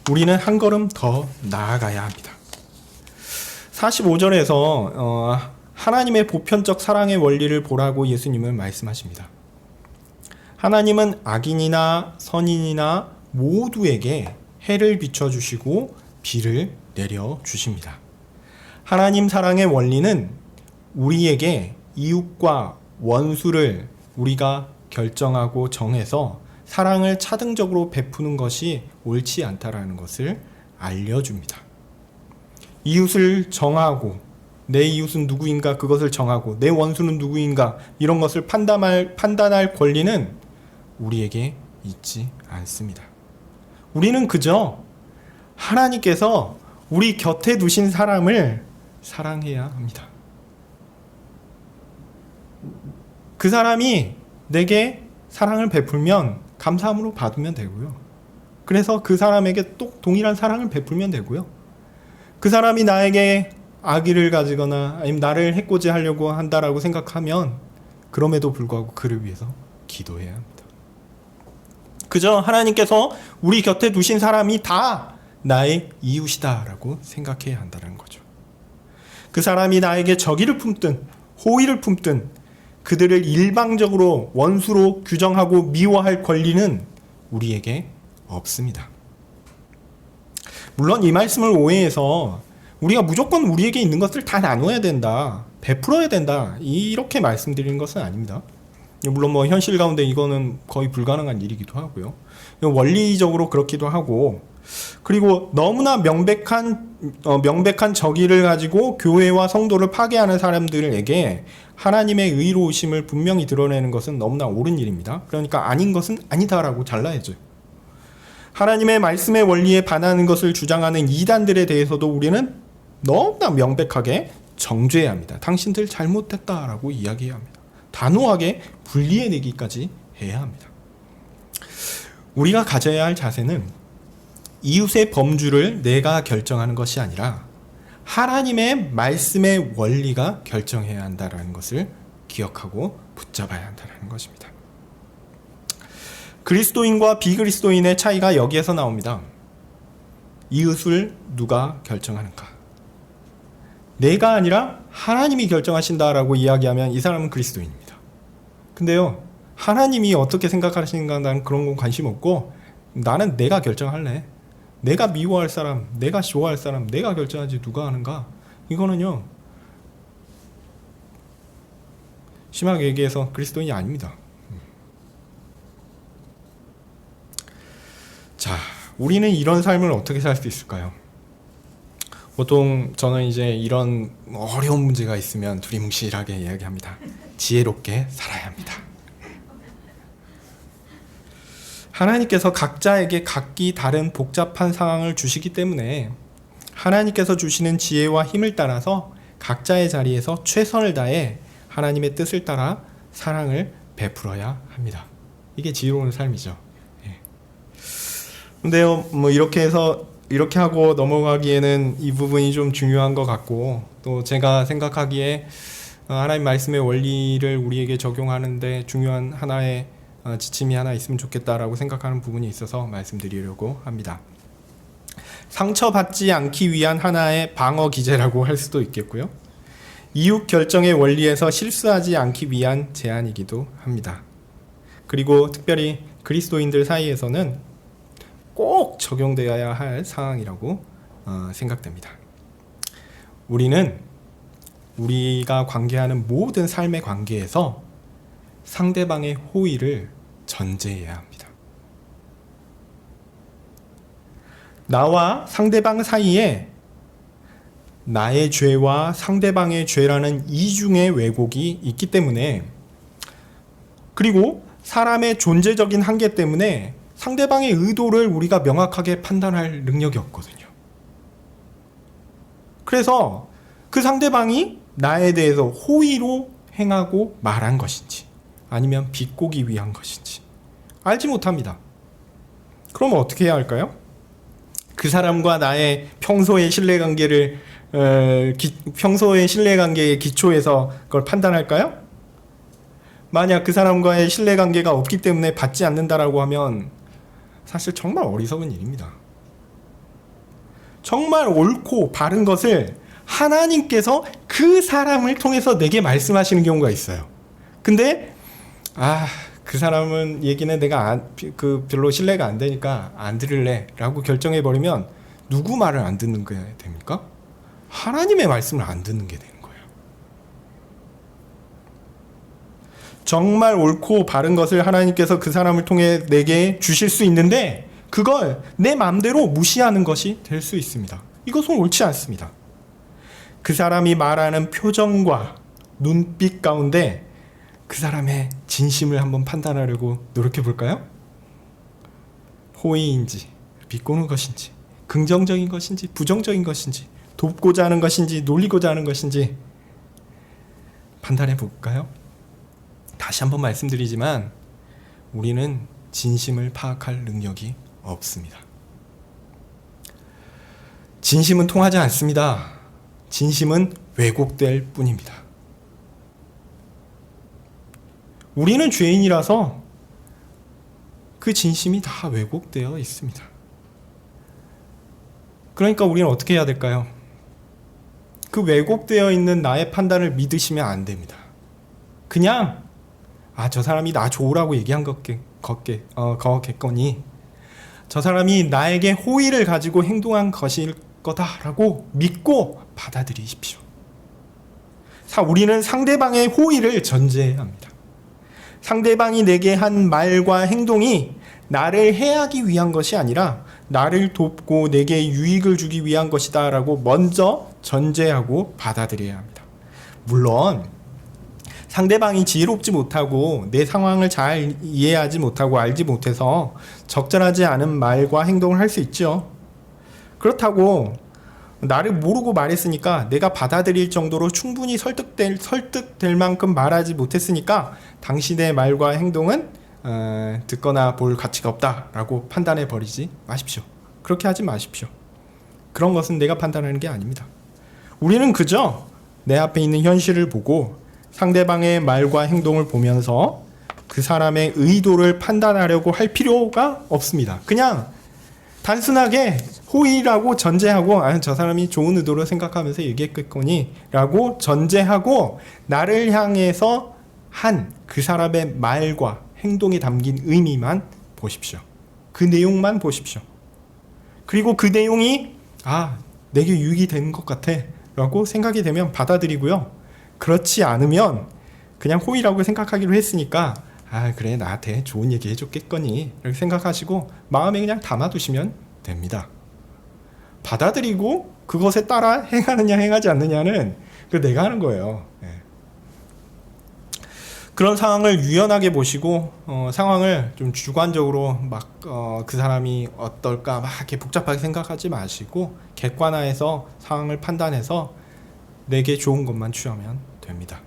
우리는 한 걸음 더 나아가야 합니다. 45절에서 하나님의 보편적 사랑의 원리를 보라고 예수님은 말씀하십니다. 하나님은 악인이나 선인이나 모두에게 해를 비춰주시고 비를 내려주십니다. 하나님 사랑의 원리는 우리에게 이웃과 원수를 우리가 결정하고 정해서 사랑을 차등적으로 베푸는 것이 옳지 않다라는 것을 알려줍니다. 이웃을 정하고 내 이웃은 누구인가 그것을 정하고 내 원수는 누구인가 이런 것을 판단할 권리는 우리에게 있지 않습니다. 우리는 그저 하나님께서 우리 곁에 두신 사람을 사랑해야 합니다. 그 사람이 내게 사랑을 베풀면 감사함으로 받으면 되고요. 그래서 그 사람에게 또 동일한 사랑을 베풀면 되고요. 그 사람이 나에게 악의를 가지거나 아니면 나를 해코지 하려고 한다라고 생각하면 그럼에도 불구하고 그를 위해서 기도해야 합니다. 그저 하나님께서 우리 곁에 두신 사람이 다 나의 이웃이다라고 생각해야 한다는 거죠. 그 사람이 나에게 적의를 품든 호의를 품든 그들을 일방적으로 원수로 규정하고 미워할 권리는 우리에게 없습니다. 물론 이 말씀을 오해해서 우리가 무조건 우리에게 있는 것을 다 나눠야 된다, 베풀어야 된다, 이렇게 말씀드리는 것은 아닙니다. 물론 현실 가운데 이거는 거의 불가능한 일이기도 하고요. 원리적으로 그렇기도 하고, 그리고 너무나 명백한 적의를 가지고 교회와 성도를 파괴하는 사람들에게 하나님의 의로우심을 분명히 드러내는 것은 너무나 옳은 일입니다. 그러니까 아닌 것은 아니다라고 잘라야죠. 하나님의 말씀의 원리에 반하는 것을 주장하는 이단들에 대해서도 우리는 너무나 명백하게 정죄해야 합니다. 당신들 잘못됐다라고 이야기해야 합니다. 단호하게 분리해내기까지 해야 합니다. 우리가 가져야 할 자세는 이웃의 범주를 내가 결정하는 것이 아니라 하나님의 말씀의 원리가 결정해야 한다는 것을 기억하고 붙잡아야 한다는 것입니다. 그리스도인과 비그리스도인의 차이가 여기에서 나옵니다. 이웃을 누가 결정하는가? 내가 아니라 하나님이 결정하신다라고 이야기하면 이 사람은 그리스도인입니다. 근데요, 하나님이 어떻게 생각하시는가 나는 그런 건 관심 없고 나는 내가 결정할래. 내가 미워할 사람, 내가 좋아할 사람, 내가 결정하지 누가 하는가? 이거는요, 심하게 얘기해서 그리스도인이 아닙니다. 자, 우리는 이런 삶을 어떻게 살 수 있을까요? 보통 저는 이제 이런 어려운 문제가 있으면 두리뭉실하게 이야기합니다. 지혜롭게 살아야 합니다. 하나님께서 각자에게 각기 다른 복잡한 상황을 주시기 때문에 하나님께서 주시는 지혜와 힘을 따라서 각자의 자리에서 최선을 다해 하나님의 뜻을 따라 사랑을 베풀어야 합니다. 이게 지혜로운 삶이죠. 근데요, 뭐 이렇게 해서 이렇게 하고 넘어가기에는 이 부분이 좀 중요한 것 같고, 또 제가 생각하기에 하나님 말씀의 원리를 우리에게 적용하는데 중요한 하나의 지침이 하나 있으면 좋겠다라고 생각하는 부분이 있어서 말씀드리려고 합니다. 상처받지 않기 위한 하나의 방어 기제라고 할 수도 있겠고요. 이웃 결정의 원리에서 실수하지 않기 위한 제안이기도 합니다. 그리고 특별히 그리스도인들 사이에서는 꼭 적용되어야 할 상황이라고 생각됩니다. 우리는 우리가 관계하는 모든 삶의 관계에서 상대방의 호의를 전제해야 합니다. 나와 상대방 사이에 나의 죄와 상대방의 죄라는 이중의 왜곡이 있기 때문에, 그리고 사람의 존재적인 한계 때문에 상대방의 의도를 우리가 명확하게 판단할 능력이 없거든요. 그래서 그 상대방이 나에 대해서 호의로 행하고 말한 것인지 아니면 비꼬기 위한 것인지 알지 못합니다. 그러면 어떻게 해야 할까요? 그 사람과 나의 평소의 신뢰관계의 기초에서 그걸 판단할까요? 만약 그 사람과의 신뢰관계가 없기 때문에 받지 않는다라고 하면 사실 정말 어리석은 일입니다. 정말 옳고 바른 것을 하나님께서 그 사람을 통해서 내게 말씀하시는 경우가 있어요. 근데 그 사람은 얘기는 내가 별로 신뢰가 안 되니까 안 들을래 라고 결정해버리면 누구 말을 안 듣는 게 됩니까? 하나님의 말씀을 안 듣는 게 되는 거예요. 정말 옳고 바른 것을 하나님께서 그 사람을 통해 내게 주실 수 있는데 그걸 내 마음대로 무시하는 것이 될 수 있습니다. 이것은 옳지 않습니다. 그 사람이 말하는 표정과 눈빛 가운데 그 사람의 진심을 한번 판단하려고 노력해 볼까요? 호의인지 비꼬는 것인지 긍정적인 것인지 부정적인 것인지 돕고자 하는 것인지 놀리고자 하는 것인지 판단해 볼까요? 다시 한번 말씀드리지만 우리는 진심을 파악할 능력이 없습니다. 진심은 통하지 않습니다. 진심은 왜곡될 뿐입니다. 우리는 죄인이라서 그 진심이 다 왜곡되어 있습니다. 그러니까 우리는 어떻게 해야 될까요? 그 왜곡되어 있는 나의 판단을 믿으시면 안 됩니다. 그냥 저 사람이 나 좋으라고 얘기한 거겠거니 저 사람이 나에게 호의를 가지고 행동한 것일 거다라고 믿고 받아들이십시오. 우리는 상대방의 호의를 전제해야 합니다. 상대방이 내게 한 말과 행동이 나를 해하기 위한 것이 아니라 나를 돕고 내게 유익을 주기 위한 것이다 라고 먼저 전제하고 받아들여야 합니다. 물론 상대방이 지혜롭지 못하고 내 상황을 잘 이해하지 못하고 알지 못해서 적절하지 않은 말과 행동을 할 수 있죠. 그렇다고 나를 모르고 말했으니까 내가 받아들일 정도로 충분히 설득될 만큼 말하지 못했으니까 당신의 말과 행동은 듣거나 볼 가치가 없다라고 판단해 버리지 마십시오. 그렇게 하지 마십시오. 그런 것은 내가 판단하는 게 아닙니다. 우리는 그저 내 앞에 있는 현실을 보고 상대방의 말과 행동을 보면서 그 사람의 의도를 판단하려고 할 필요가 없습니다. 그냥 단순하게 호의라고 전제하고 저 사람이 좋은 의도로 생각하면서 얘기했겠거니 라고 전제하고 나를 향해서 한 그 사람의 말과 행동이 담긴 의미만 보십시오. 그 내용만 보십시오. 그리고 그 내용이 내게 유익이 되는 것 같아 라고 생각이 되면 받아들이고요. 그렇지 않으면 그냥 호의라고 생각하기로 했으니까 그래 나한테 좋은 얘기 해줬겠거니 이렇게 생각하시고 마음에 그냥 담아두시면 됩니다. 받아들이고 그것에 따라 행하느냐 행하지 않느냐는 내가 하는 거예요. 그런 상황을 유연하게 보시고 상황을 좀 주관적으로 그 사람이 어떨까 이렇게 복잡하게 생각하지 마시고 객관화해서 상황을 판단해서 내게 좋은 것만 취하면 됩니다.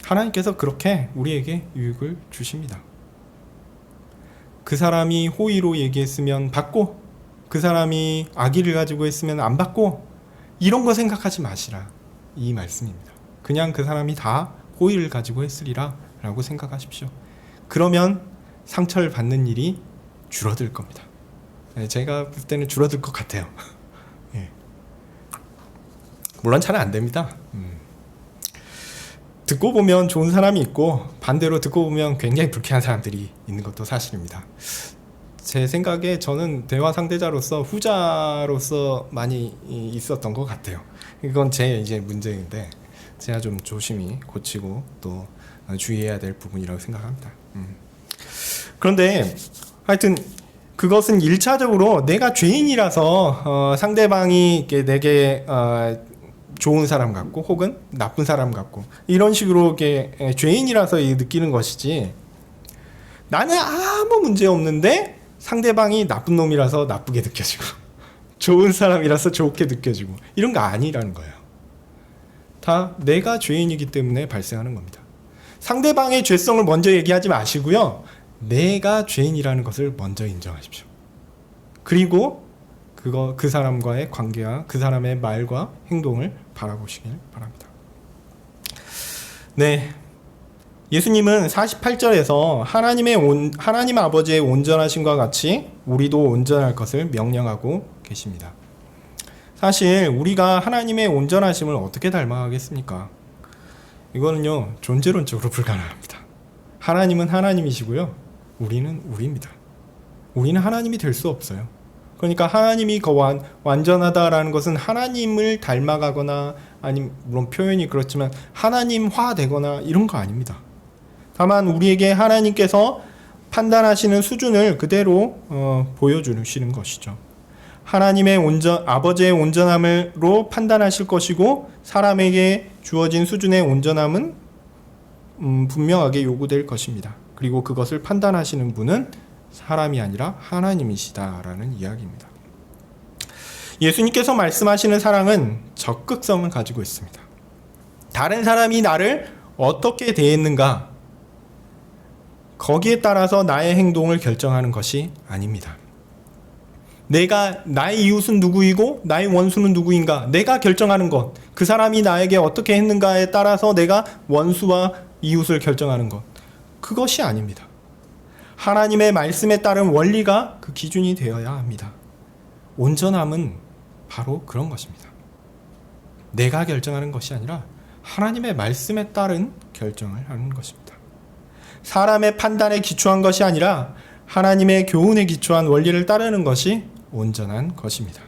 하나님께서 그렇게 우리에게 유익을 주십니다. 그 사람이 호의로 얘기했으면 받고 그 사람이 악의를 가지고 했으면 안 받고 이런 거 생각하지 마시라 이 말씀입니다. 그냥 그 사람이 다 호의를 가지고 했으리라 라고 생각하십시오. 그러면 상처를 받는 일이 줄어들 겁니다. 제가 볼 때는 줄어들 것 같아요. 물론 잘 안 됩니다. 듣고 보면 좋은 사람이 있고 반대로 듣고 보면 굉장히 불쾌한 사람들이 있는 것도 사실입니다. 제 생각에 저는 대화 상대자로서 후자로서 많이 있었던 것 같아요. 이건 제 이제 문제인데 제가 좀 조심히 고치고 또 주의해야 될 부분이라고 생각합니다. 그런데 하여튼 그것은 1차적으로 내가 죄인이라서 상대방이 내게 좋은 사람 같고 혹은 나쁜 사람 같고 이런 식으로 죄인이라서 느끼는 것이지 나는 아무 문제 없는데 상대방이 나쁜 놈이라서 나쁘게 느껴지고 좋은 사람이라서 좋게 느껴지고 이런 거 아니라는 거예요. 다 내가 죄인이기 때문에 발생하는 겁니다. 상대방의 죄성을 먼저 얘기하지 마시고요. 내가 죄인이라는 것을 먼저 인정하십시오. 그리고 그 사람과의 관계와 그 사람의 말과 행동을 바라보시길 바랍니다. 네, 예수님은 48절에서 하나님 아버지의 온전하심과 같이 우리도 온전할 것을 명령하고 계십니다. 사실 우리가 하나님의 온전하심을 어떻게 닮아가겠습니까? 이거는요 존재론적으로 불가능합니다. 하나님은 하나님이시고요 우리는 우리입니다. 우리는 하나님이 될 수 없어요. 그러니까 하나님이 완전하다라는 것은 하나님을 닮아가거나 아니면 물론 표현이 그렇지만 하나님화 되거나 이런 거 아닙니다. 다만 우리에게 하나님께서 판단하시는 수준을 그대로 보여주시는 것이죠. 하나님의 아버지의 온전함으로 판단하실 것이고 사람에게 주어진 수준의 온전함은 분명하게 요구될 것입니다. 그리고 그것을 판단하시는 분은 사람이 아니라 하나님이시다라는 이야기입니다. 예수님께서 말씀하시는 사랑은 적극성을 가지고 있습니다. 다른 사람이 나를 어떻게 대했는가 거기에 따라서 나의 행동을 결정하는 것이 아닙니다. 나의 이웃은 누구이고 나의 원수는 누구인가 내가 결정하는 것, 그 사람이 나에게 어떻게 했는가에 따라서 내가 원수와 이웃을 결정하는 것, 그것이 아닙니다. 하나님의 말씀에 따른 원리가 그 기준이 되어야 합니다. 온전함은 바로 그런 것입니다. 내가 결정하는 것이 아니라 하나님의 말씀에 따른 결정을 하는 것입니다. 사람의 판단에 기초한 것이 아니라 하나님의 교훈에 기초한 원리를 따르는 것이 온전한 것입니다.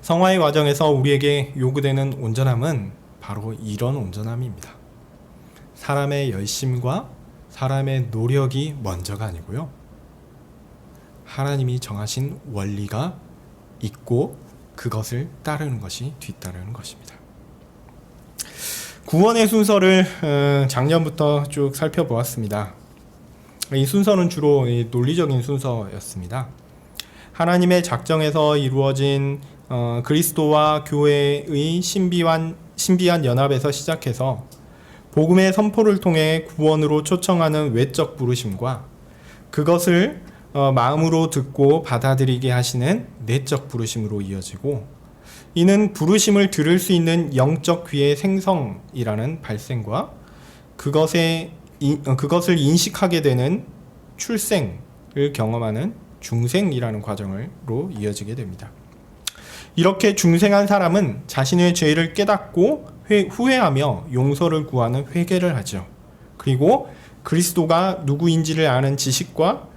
성화의 과정에서 우리에게 요구되는 온전함은 바로 이런 온전함입니다. 사람의 열심과 사람의 노력이 먼저가 아니고요. 하나님이 정하신 원리가 있고 그것을 따르는 것이 뒤따르는 것입니다. 구원의 순서를 작년부터 쭉 살펴보았습니다. 이 순서는 주로 논리적인 순서였습니다. 하나님의 작정에서 이루어진 그리스도와 교회의 신비한 연합에서 시작해서 복음의 선포를 통해 구원으로 초청하는 외적 부르심과 그것을 마음으로 듣고 받아들이게 하시는 내적 부르심으로 이어지고, 이는 부르심을 들을 수 있는 영적 귀의 생성이라는 발생과 그것을 인식하게 되는 출생을 경험하는 중생이라는 과정으로 이어지게 됩니다. 이렇게 중생한 사람은 자신의 죄를 깨닫고 후회하며 용서를 구하는 회개를 하죠. 그리고 그리스도가 누구인지를 아는 지식과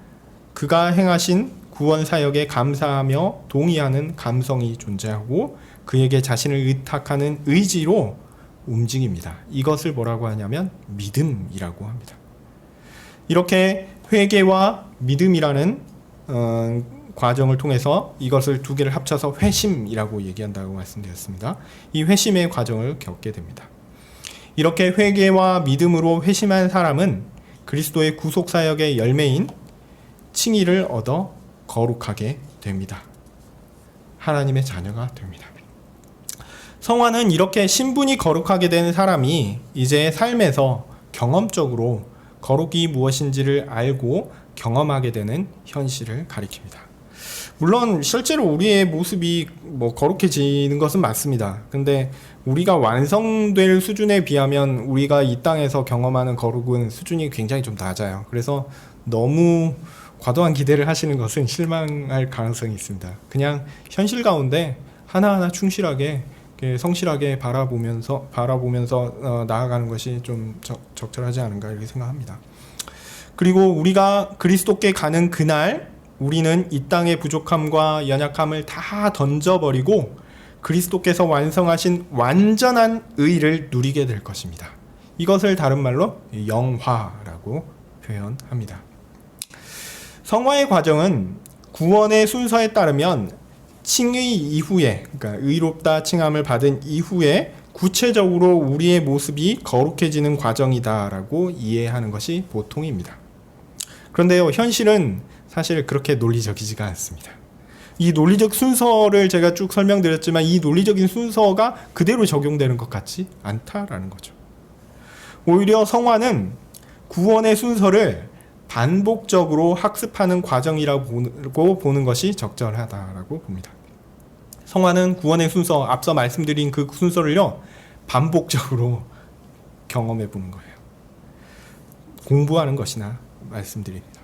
그가 행하신 구원 사역에 감사하며 동의하는 감성이 존재하고 그에게 자신을 의탁하는 의지로 움직입니다. 이것을 뭐라고 하냐면 믿음이라고 합니다. 이렇게 회개와 믿음이라는 과정을 통해서 이것을 두 개를 합쳐서 회심이라고 얘기한다고 말씀드렸습니다. 이 회심의 과정을 겪게 됩니다. 이렇게 회개와 믿음으로 회심한 사람은 그리스도의 구속사역의 열매인 칭의를 얻어 거룩하게 됩니다. 하나님의 자녀가 됩니다. 성화는 이렇게 신분이 거룩하게 된 사람이 이제 삶에서 경험적으로 거룩이 무엇인지를 알고 경험하게 되는 현실을 가리킵니다. 물론 실제로 우리의 모습이 거룩해지는 것은 맞습니다. 근데 우리가 완성될 수준에 비하면 우리가 이 땅에서 경험하는 거룩은 수준이 굉장히 좀 낮아요. 그래서 너무 과도한 기대를 하시는 것은 실망할 가능성이 있습니다. 그냥 현실 가운데 하나하나 충실하게 성실하게 바라보면서 나아가는 것이 좀 적절하지 않은가 이렇게 생각합니다. 그리고 우리가 그리스도께 가는 그날 우리는 이 땅의 부족함과 연약함을 다 던져버리고 그리스도께서 완성하신 완전한 의를 누리게 될 것입니다. 이것을 다른 말로 영화라고 표현합니다. 성화의 과정은 구원의 순서에 따르면 칭의 이후에, 그러니까 의롭다 칭함을 받은 이후에 구체적으로 우리의 모습이 거룩해지는 과정이다라고 이해하는 것이 보통입니다. 그런데요, 현실은 사실 그렇게 논리적이지가 않습니다. 이 논리적 순서를 제가 쭉 설명드렸지만 이 논리적인 순서가 그대로 적용되는 것 같지 않다라는 거죠. 오히려 성화는 구원의 순서를 반복적으로 학습하는 과정이라고 보는 것이 적절하다라고 봅니다. 성화는 구원의 순서, 앞서 말씀드린 그 순서를요, 반복적으로 경험해 보는 거예요. 공부하는 것이나 말씀드립니다.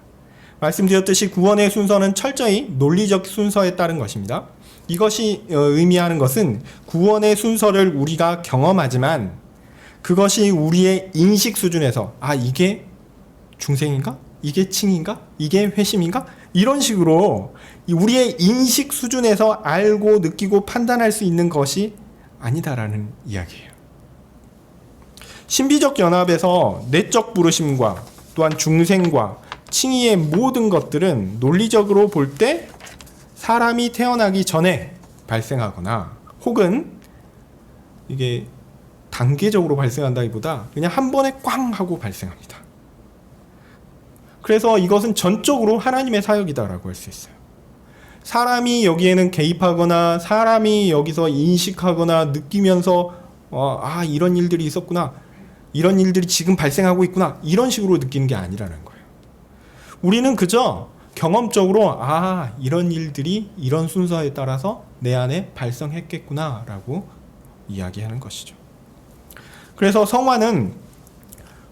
말씀드렸듯이 구원의 순서는 철저히 논리적 순서에 따른 것입니다. 이것이 의미하는 것은 구원의 순서를 우리가 경험하지만 그것이 우리의 인식 수준에서 이게 중생인가? 이게 칭인가? 이게 회심인가? 이런 식으로 우리의 인식 수준에서 알고 느끼고 판단할 수 있는 것이 아니다라는 이야기예요. 신비적 연합에서 내적 부르심과 또한 중생과 칭의의 모든 것들은 논리적으로 볼 때 사람이 태어나기 전에 발생하거나 혹은 이게 단계적으로 발생한다기보다 그냥 한 번에 꽝 하고 발생합니다. 그래서 이것은 전적으로 하나님의 사역이다라고 할 수 있어요. 사람이 여기에는 개입하거나 사람이 여기서 인식하거나 느끼면서 이런 일들이 있었구나, 이런 일들이 지금 발생하고 있구나, 이런 식으로 느끼는 게 아니라는 거예요. 우리는 그저 경험적으로 이런 일들이 이런 순서에 따라서 내 안에 발생했겠구나 라고 이야기하는 것이죠. 그래서 성화는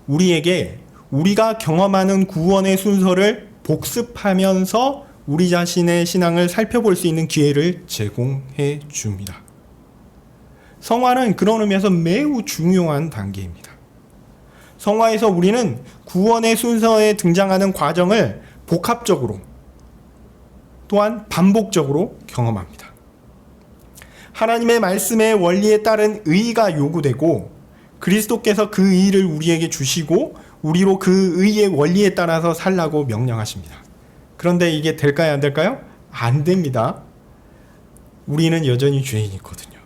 우리에게 우리가 경험하는 구원의 순서를 복습하면서 우리 자신의 신앙을 살펴볼 수 있는 기회를 제공해 줍니다. 성화는 그런 의미에서 매우 중요한 단계입니다. 성화에서 우리는 구원의 순서에 등장하는 과정을 복합적으로 또한 반복적으로 경험합니다. 하나님의 말씀의 원리에 따른 의의가 요구되고 그리스도께서 그 의의를 우리에게 주시고 우리로 그 의의 원리에 따라서 살라고 명령하십니다. 그런데 이게 될까요? 안 될까요? 안 됩니다. 우리는 여전히 죄인이거든요.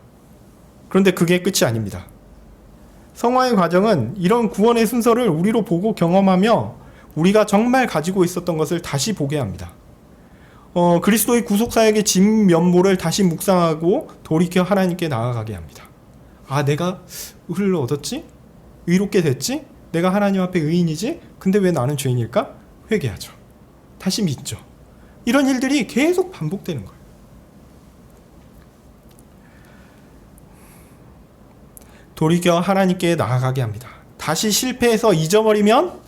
그런데 그게 끝이 아닙니다. 성화의 과정은 이런 구원의 순서를 우리로 보고 경험하며 우리가 정말 가지고 있었던 것을 다시 보게 합니다. 그리스도의 구속사역의 진면모를 다시 묵상하고 돌이켜 하나님께 나아가게 합니다. 내가 의를 얻었지? 의롭게 됐지? 내가 하나님 앞에 의인이지? 근데 왜 나는 죄인일까? 회개하죠. 다시 믿죠. 이런 일들이 계속 반복되는 거예요. 돌이켜 하나님께 나아가게 합니다. 다시 실패해서 잊어버리면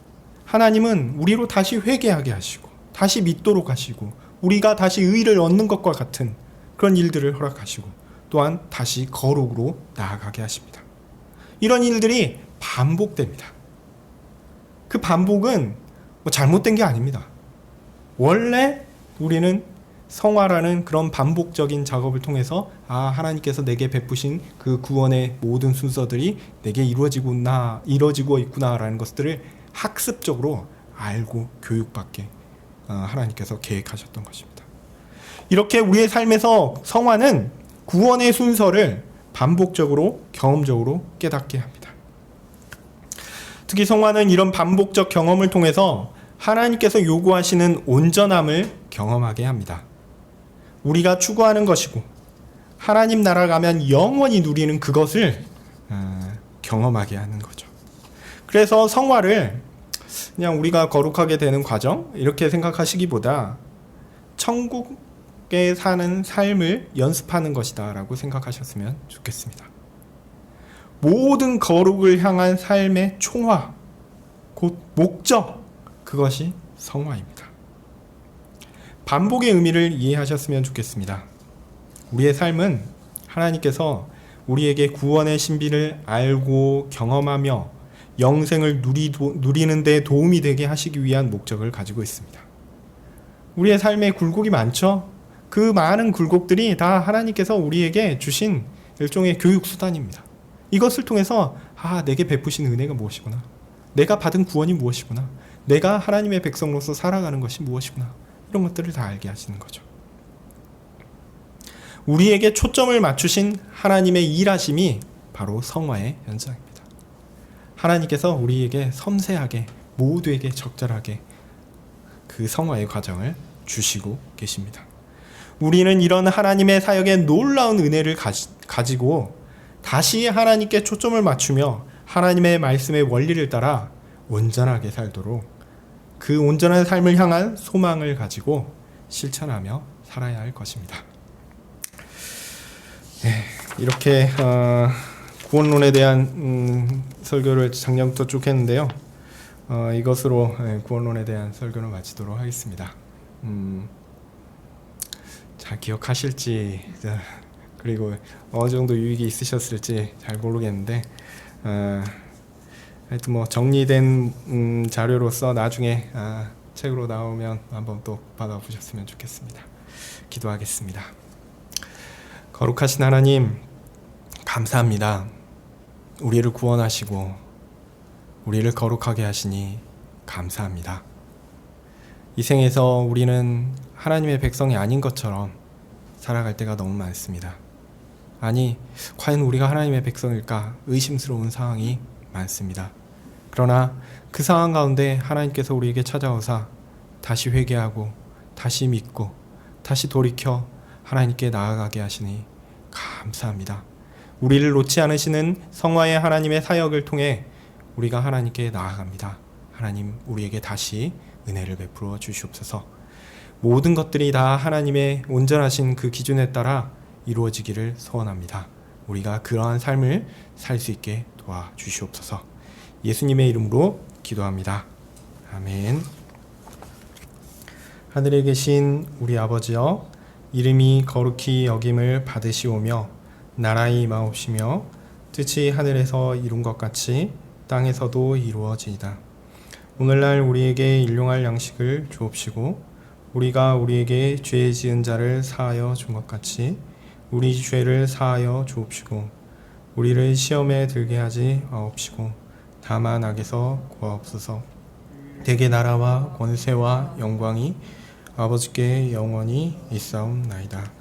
하나님은 우리로 다시 회개하게 하시고 다시 믿도록 하시고 우리가 다시 의를 얻는 것과 같은 그런 일들을 허락하시고 또한 다시 거룩으로 나아가게 하십니다. 이런 일들이 반복됩니다. 그 반복은 뭐 잘못된 게 아닙니다. 원래 우리는 성화라는 그런 반복적인 작업을 통해서 하나님께서 내게 베푸신 그 구원의 모든 순서들이 내게 이루어지고 있구나라는 것들을 학습적으로 알고 교육받게 하나님께서 계획하셨던 것입니다. 이렇게 우리의 삶에서 성화는 구원의 순서를 반복적으로 경험적으로 깨닫게 합니다. 특히 성화는 이런 반복적 경험을 통해서 하나님께서 요구하시는 온전함을 경험하게 합니다. 우리가 추구하는 것이고 하나님 나라 가면 영원히 누리는 그것을 경험하게 하는 거죠. 그래서 성화를 그냥 우리가 거룩하게 되는 과정 이렇게 생각하시기보다 천국에 사는 삶을 연습하는 것이다 라고 생각하셨으면 좋겠습니다. 모든 거룩을 향한 삶의 총화, 곧 목적, 그것이 성화입니다. 반복의 의미를 이해하셨으면 좋겠습니다. 우리의 삶은 하나님께서 우리에게 구원의 신비를 알고 경험하며 영생을 누리는 데 도움이 되게 하시기 위한 목적을 가지고 있습니다. 우리의 삶에 굴곡이 많죠? 그 많은 굴곡들이 다 하나님께서 우리에게 주신 일종의 교육수단입니다. 이것을 통해서 내게 베푸신 은혜가 무엇이구나, 내가 받은 구원이 무엇이구나, 내가 하나님의 백성으로서 살아가는 것이 무엇이구나, 이런 것들을 다 알게 하시는 거죠. 우리에게 초점을 맞추신 하나님의 일하심이 바로 성화의 현장입니다. 하나님께서 우리에게 섬세하게 모두에게 적절하게 그 성화의 과정을 주시고 계십니다. 우리는 이런 하나님의 사역의 놀라운 은혜를 가지고 다시 하나님께 초점을 맞추며 하나님의 말씀의 원리를 따라 온전하게 살도록 그 온전한 삶을 향한 소망을 가지고 실천하며 살아야 할 것입니다. 이렇게 구원론에 대한 설교를 작년부터 쭉 했는데요. 이것으로 구원론에 대한 설교를 마치도록 하겠습니다. 잘 기억하실지 그리고 어느 정도 유익이 있으셨을지 잘 모르겠는데 하여튼 뭐 정리된 자료로서 나중에 책으로 나오면 한번 또 받아보셨으면 좋겠습니다. 기도하겠습니다. 거룩하신 하나님, 감사합니다. 우리를 구원하시고 우리를 거룩하게 하시니 감사합니다. 이 생에서 우리는 하나님의 백성이 아닌 것처럼 살아갈 때가 너무 많습니다. 아니, 과연 우리가 하나님의 백성일까 의심스러운 상황이 많습니다. 그러나 그 상황 가운데 하나님께서 우리에게 찾아오사 다시 회개하고 다시 믿고 다시 돌이켜 하나님께 나아가게 하시니 감사합니다. 우리를 놓지 않으시는 성화의 하나님의 사역을 통해 우리가 하나님께 나아갑니다. 하나님, 우리에게 다시 은혜를 베풀어 주시옵소서. 모든 것들이 다 하나님의 온전하신 그 기준에 따라 이루어지기를 소원합니다. 우리가 그러한 삶을 살 수 있게 도와주시옵소서. 예수님의 이름으로 기도합니다. 아멘. 하늘에 계신 우리 아버지여, 이름이 거룩히 여김을 받으시오며 나라의 임하옵시며 뜻이 하늘에서 이룬 것 같이 땅에서도 이루어지이다. 오늘날 우리에게 일용할 양식을 주옵시고 우리가 우리에게 죄 지은 자를 사하여 준 것 같이 우리 죄를 사하여 주옵시고 우리를 시험에 들게 하지 마옵시고 다만 악에서 구하옵소서. 대개 나라와 권세와 영광이 아버지께 영원히 있사옵나이다.